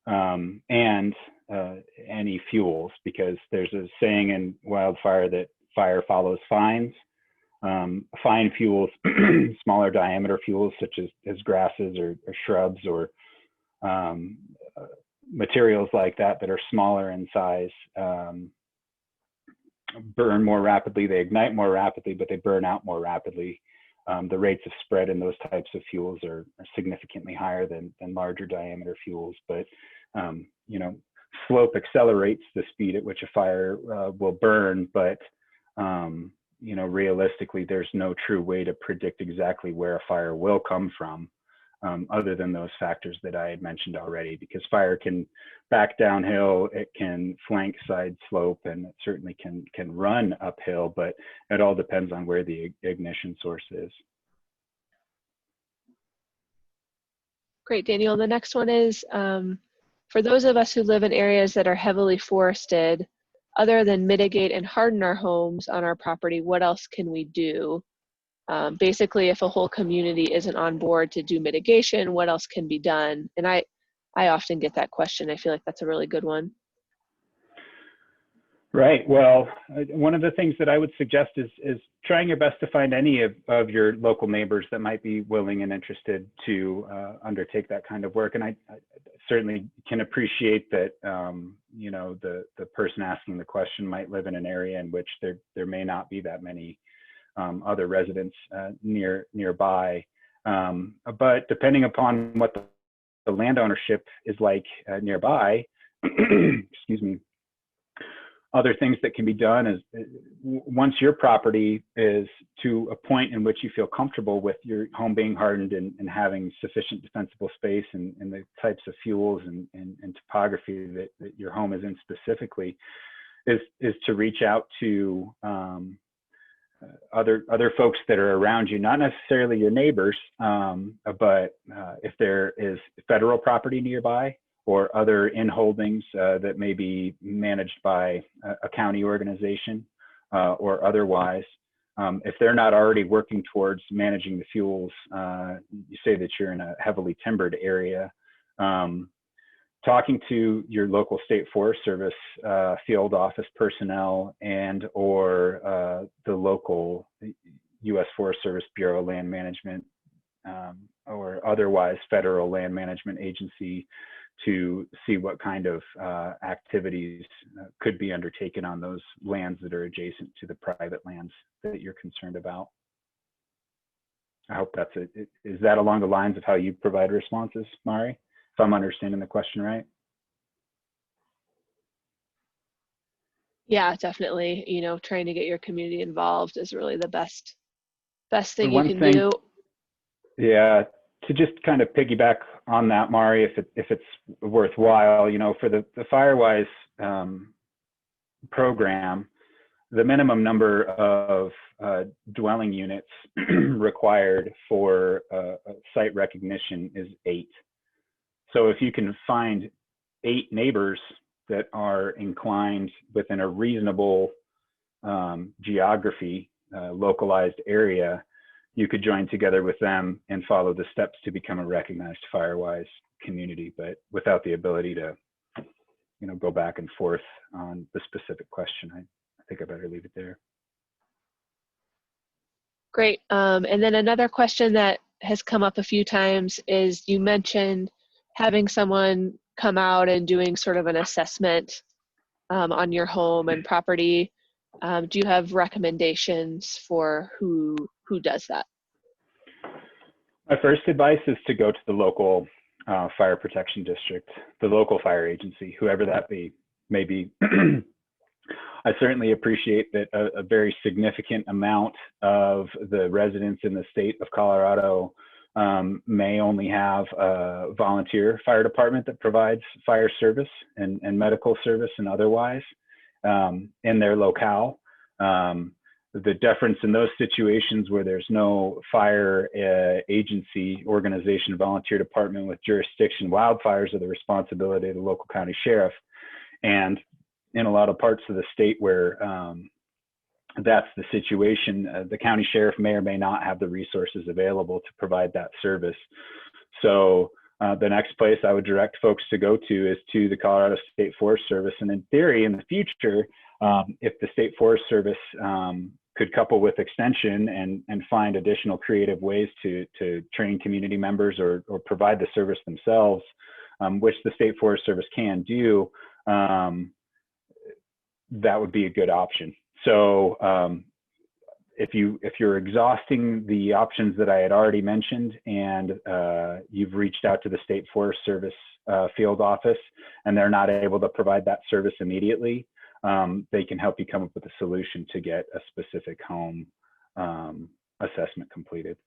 and any fuels, because there's a saying in wildfire that fire follows fines. Fine fuels, smaller diameter fuels such as grasses or shrubs or materials like that are smaller in size, burn more rapidly, they ignite more rapidly, but they burn out more rapidly. The rates of spread in those types of fuels are significantly higher than larger diameter fuels, but slope accelerates the speed at which a fire will burn, but realistically, there's no true way to predict exactly where a fire will come from. other than those factors that I had mentioned already, because fire can back downhill, it can flank side slope, and it certainly can run uphill, but it all depends on where the ignition source is. Great, Daniel. The next one is, for those of us who live in areas that are heavily forested, other than mitigate and harden our homes on our property, what else can we do? Basically, if a whole community isn't on board to do mitigation, what else can be done? And I often get that question. I feel like that's a really good one. Right. Well, one of the things that I would suggest is trying your best to find any of your local neighbors that might be willing and interested to undertake that kind of work. And I certainly can appreciate that, you know, the person asking the question might live in an area in which there may not be that many other residents nearby. But depending upon what the land ownership is like nearby, excuse me, other things that can be done is once your property is to a point in which you feel comfortable with your home being hardened and having sufficient defensible space and the types of fuels and topography that your home is in specifically, is to reach out to other folks that are around you, not necessarily your neighbors, but if there is federal property nearby, or other inholdings that may be managed by a county organization or otherwise. If they're not already working towards managing the fuels, you say that you're in a heavily timbered area, talking to your local state forest service field office personnel and or the local U.S. Forest Service Bureau Land Management or otherwise federal land management agency to see what kind of activities could be undertaken on those lands that are adjacent to the private lands that you're concerned about. I hope that's it. Is that along the lines of how you provide responses, Mari? If I'm understanding the question right? Yeah, definitely. You know, trying to get your community involved is really the best thing you can do. Yeah, to just kind of piggyback on that, Mari, if it's worthwhile, you know, for the Firewise program, the minimum number of dwelling units required for site recognition is 8. So if you can find 8 neighbors that are inclined within a reasonable geography, localized area, you could join together with them and follow the steps to become a recognized Firewise community, but without the ability to, you know, go back and forth on the specific question. I think I better leave it there. Great. And then another question that has come up a few times is you mentioned having someone come out and doing sort of an assessment on your home and property. Do you have recommendations for who does that? My first advice is to go to the local fire protection district, the local fire agency, whoever that may be. I certainly appreciate that a very significant amount of the residents in the state of Colorado may only have a volunteer fire department that provides fire service and medical service and otherwise in their locale. The difference in those situations where there's no fire agency, organization, volunteer department with jurisdiction, wildfires are the responsibility of the local county sheriff. And in a lot of parts of the state where that's the situation, the county sheriff may or may not have the resources available to provide that service. So the next place I would direct folks to go to is to the Colorado State Forest Service. And in theory, in the future, if the State Forest Service could couple with extension and find additional creative ways to train community members or provide the service themselves, which the State Forest Service can do, that would be a good option. So if you're exhausting the options that I had already mentioned and you've reached out to the State Forest Service field office and they're not able to provide that service immediately, they can help you come up with a solution to get a specific home assessment completed.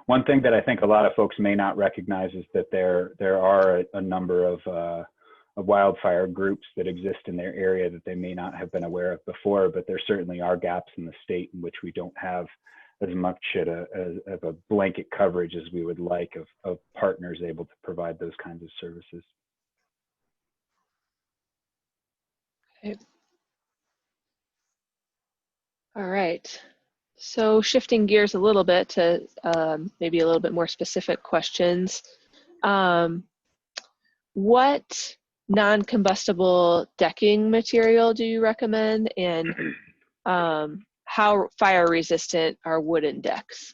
One thing that I think a lot of folks may not recognize is that there are a number of wildfire groups that exist in their area that they may not have been aware of before, but there certainly are gaps in the state in which we don't have as much of a blanket coverage as we would like of partners able to provide those kinds of services. Okay. All right. So shifting gears a little bit to maybe a little bit more specific questions. What non-combustible decking material do you recommend, and how fire resistant are wooden decks?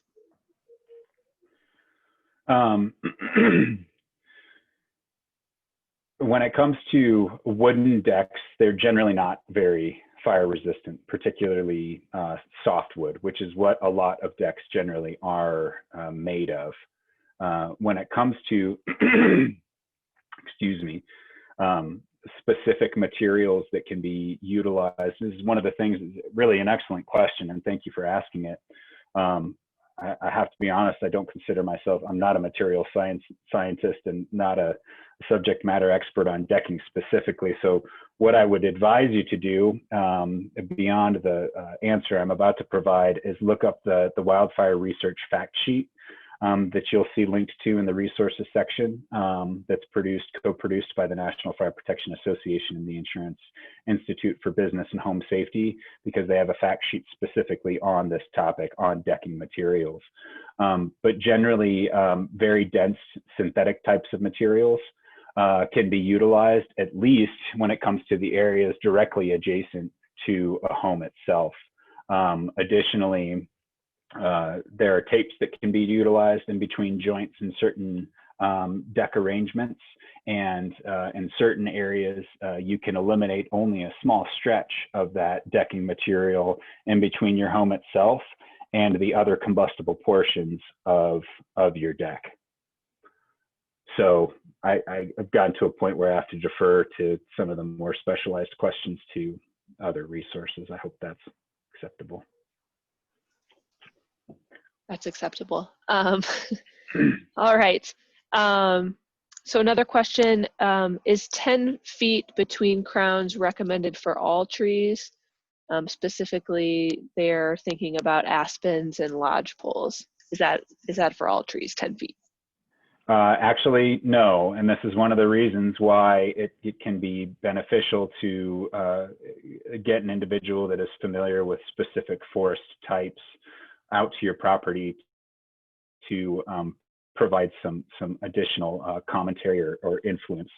When it comes to wooden decks, they're generally not very fire resistant, particularly softwood, which is what a lot of decks generally are made of. When it comes to, excuse me, specific materials that can be utilized, this is one of the things, really an excellent question, and thank you for asking it. I have to be honest, I don't consider myself, I'm not a material scientist and not a subject matter expert on decking specifically. So what I would advise you to do beyond the answer I'm about to provide is look up the wildfire research fact sheet that you'll see linked to in the resources section that's co-produced by the National Fire Protection Association and the Insurance Institute for Business and Home Safety, because they have a fact sheet specifically on this topic on decking materials. But generally, very dense synthetic types of materials can be utilized, at least when it comes to the areas directly adjacent to a home itself. Additionally, there are tapes that can be utilized in between joints in certain deck arrangements, and in certain areas you can eliminate only a small stretch of that decking material in between your home itself and the other combustible portions of your deck. So I've gotten to a point where I have to defer to some of the more specialized questions to other resources. I hope that's acceptable. That's acceptable. All right. So another question, is 10 feet between crowns recommended for all trees? Specifically, they're thinking about aspens and lodgepoles. Is that for all trees, 10 feet? Actually, no. And this is one of the reasons why it can be beneficial to get an individual that is familiar with specific forest types out to your property to provide some additional commentary or influence.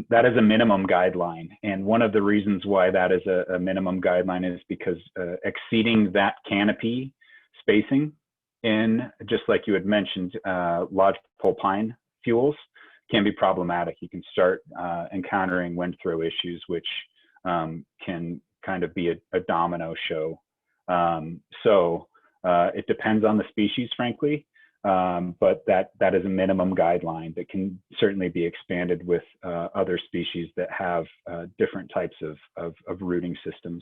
That is a minimum guideline. And one of the reasons why that is a minimum guideline is because exceeding that canopy spacing in, just like you had mentioned, lodgepole pine fuels can be problematic. You can start encountering wind throw issues, which can kind of be a domino show. It depends on the species, frankly, but that is a minimum guideline that can certainly be expanded with other species that have different types of rooting systems.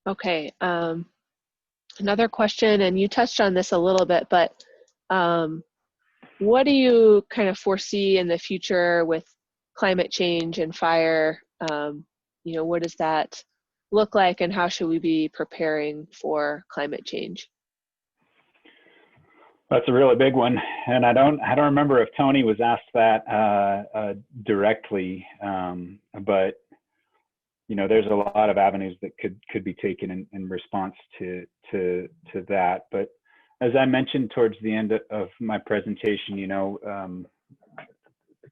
Okay, another question, and you touched on this a little bit, but what do you kind of foresee in the future with climate change and fire? What does that look like, and how should we be preparing for climate change? That's a really big one, and I don't remember if Tony was asked that directly, but there's a lot of avenues that could be taken in response to that. But as I mentioned towards the end of my presentation, the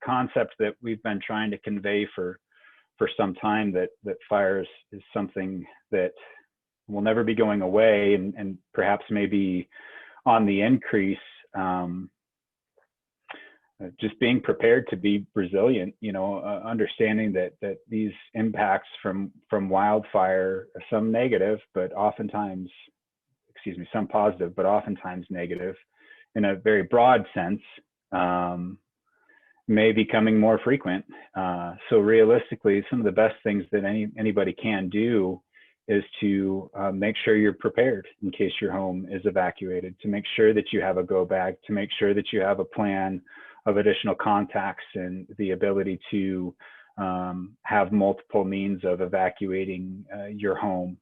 concept that we've been trying to convey for some time, that fires is something that will never be going away, and perhaps maybe on the increase. Just being prepared to be resilient, understanding that these impacts from wildfire, some negative, but oftentimes, some positive, but oftentimes negative in a very broad sense, may be becoming more frequent. So realistically, some of the best things that anybody can do is to make sure you're prepared in case your home is evacuated, to make sure that you have a go bag, to make sure that you have a plan of additional contacts and the ability to have multiple means of evacuating your home.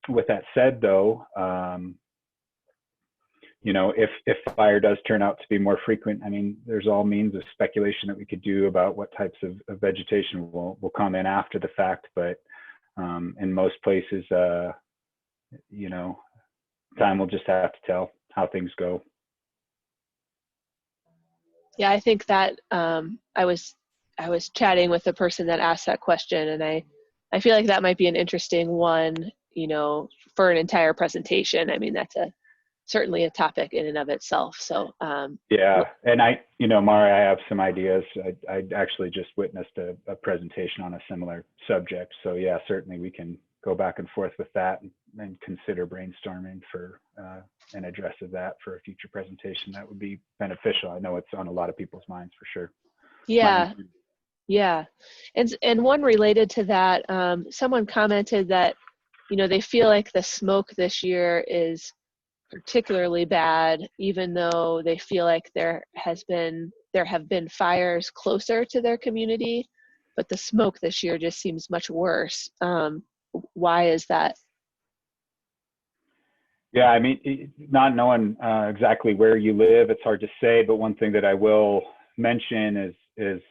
With that said, though, you know, if fire does turn out to be more frequent, I mean, there's all means of speculation that we could do about what types of vegetation will come in after the fact. But in most places, you know, time will just have to tell how things go. Yeah, I think that I was chatting with the person that asked that question, and I feel like that might be an interesting one, you know, for an entire presentation. I mean, that's certainly a topic in and of itself. So yeah, and you know, Mara, I have some ideas. I actually just witnessed a presentation on a similar subject. So yeah, certainly we can go back and forth with that and consider brainstorming for an address of that for a future presentation. That would be beneficial. I know it's on a lot of people's minds for sure. yeah, yeah. And one related to that, someone commented that, you know, they feel like the smoke this year is particularly bad, even though they feel like there have been fires closer to their community, but the smoke this year just seems much worse. Why is that? Yeah, I mean, not knowing exactly where you live, it's hard to say. But one thing that I will mention is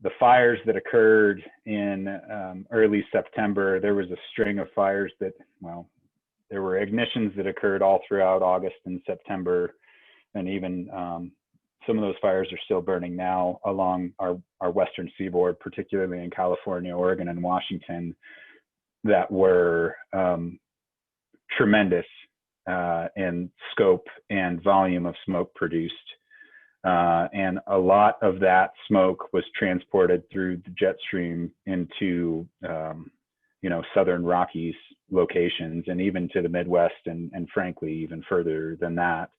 the fires that occurred in early September. There was a string of fires that, well, there were ignitions that occurred all throughout August and September, and even some of those fires are still burning now along our western seaboard, particularly in California, Oregon, and Washington, that were tremendous in scope and volume of smoke produced. And a lot of that smoke was transported through the jet stream into you know, southern Rockies locations, and even to the Midwest, and frankly even further than that.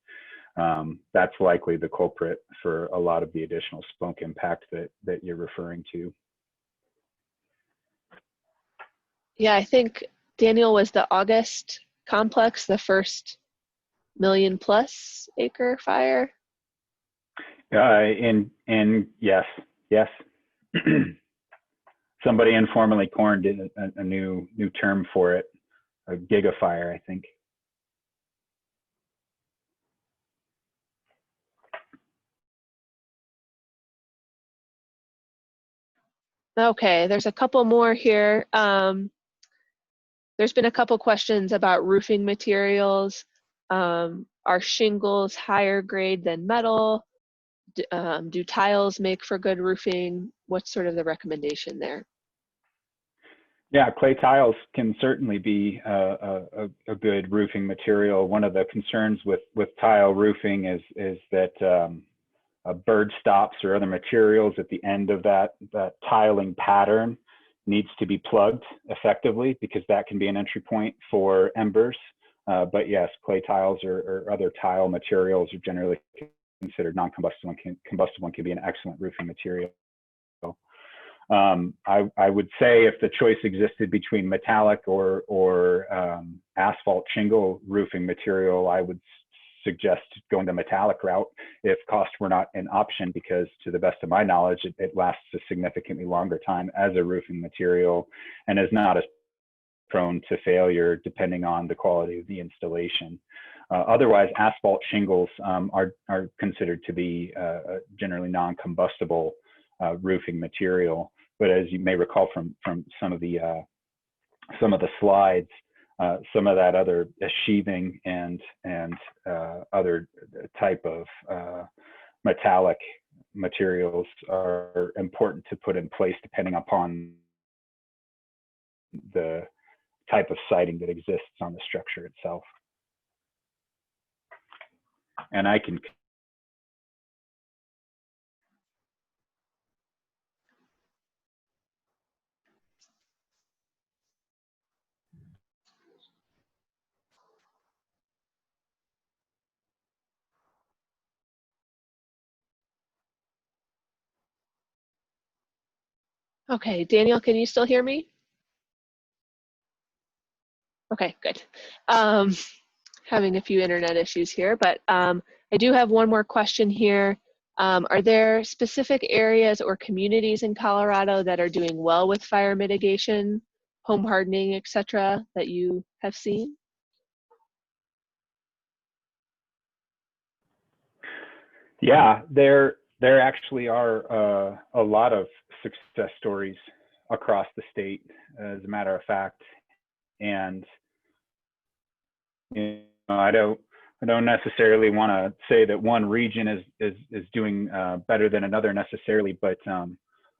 That's likely the culprit for a lot of the additional smoke impact that you're referring to. Yeah, I think Daniel was the August complex, the first 1,000,000+ acre fire. And yes. Somebody informally coined a new term for it, a gigafire, I think. Okay, there's a couple more here. There's been a couple questions about roofing materials. Are shingles higher grade than metal? Do tiles make for good roofing? What's sort of the recommendation there? Yeah, clay tiles can certainly be a good roofing material. One of the concerns with tile roofing is that bird stops or other materials at the end of that tiling pattern needs to be plugged effectively, because that can be an entry point for embers. But yes, clay tiles or other tile materials are generally considered non-combustible, and combustible, and can be an excellent roofing material. I would say if the choice existed between metallic or asphalt shingle roofing material, I would suggest going the metallic route if cost were not an option, because to the best of my knowledge, it lasts a significantly longer time as a roofing material and is not as prone to failure depending on the quality of the installation. Otherwise, asphalt shingles are considered to be generally non-combustible roofing material. But as you may recall from some of the slides, some of that other sheathing and other type of metallic materials are important to put in place depending upon the type of siding that exists on the structure itself. And I can Okay, Daniel, can you still hear me? Okay, good. Having a few internet issues here, but I do have one more question here. Are there specific areas or communities in Colorado that are doing well with fire mitigation, home hardening, etc., that you have seen? Yeah, there actually are a lot of success stories across the state, as a matter of fact, and you know, I don't necessarily want to say that one region is doing better than another necessarily, but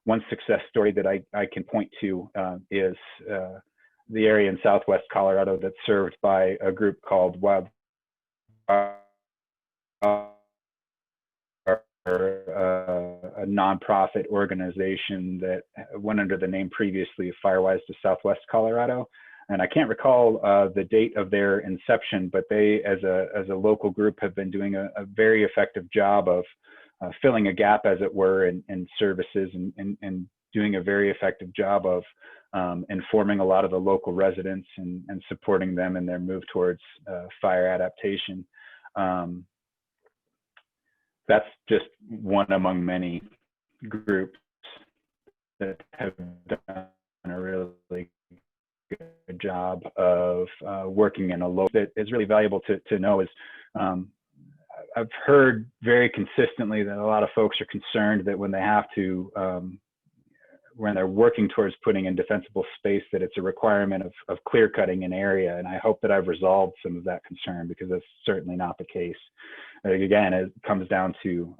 one success story that I can point to is the area in Southwest Colorado that's served by a group called Wildfire, a nonprofit organization that went under the name previously of Firewise to Southwest Colorado. And I can't recall the date of their inception, but they, as a local group, have been doing a very effective job of filling a gap, as it were, in services, and doing a very effective job of informing a lot of the local residents and supporting them in their move towards fire adaptation. That's just one among many groups that have done a really good job of working in a local. That is really valuable to know is I've heard very consistently that a lot of folks are concerned that when they have to when they're working towards putting in defensible space, that it's a requirement of clear cutting an area. And I hope that I've resolved some of that concern, because that's certainly not the case. Again, it comes down to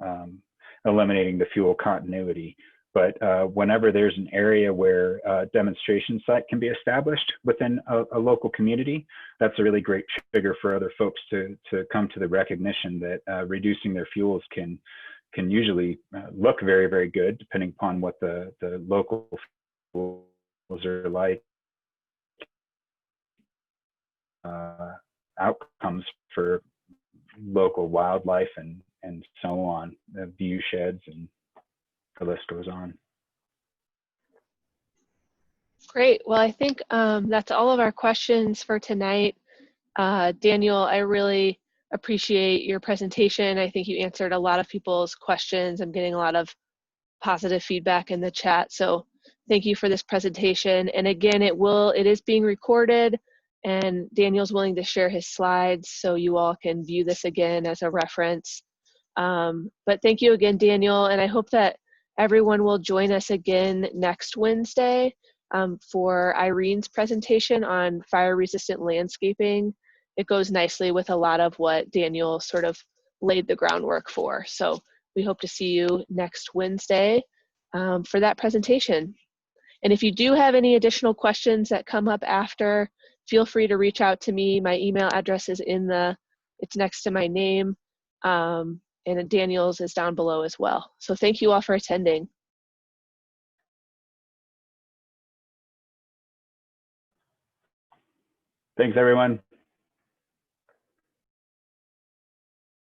eliminating the fuel continuity. But whenever there's an area where a demonstration site can be established within a local community, that's a really great trigger for other folks to come to the recognition that reducing their fuels can usually look very, very good, depending upon what the local fuels are like. Outcomes for local wildlife and so on, the view sheds, and the list goes on. Great. Well, I think that's all of our questions for tonight. Daniel, I really appreciate your presentation. I think you answered a lot of people's questions. I'm getting a lot of positive feedback in the chat. So thank you for this presentation. And again, it is being recorded, and Daniel's willing to share his slides so you all can view this again as a reference. But thank you again, Daniel. And I hope that everyone will join us again next Wednesday for Irene's presentation on fire-resistant landscaping. It goes nicely with a lot of what Daniel sort of laid the groundwork for. So we hope to see you next Wednesday for that presentation. And if you do have any additional questions that come up after, feel free to reach out to me. My email address is it's next to my name, and Daniel's is down below as well. So thank you all for attending. Thanks, everyone.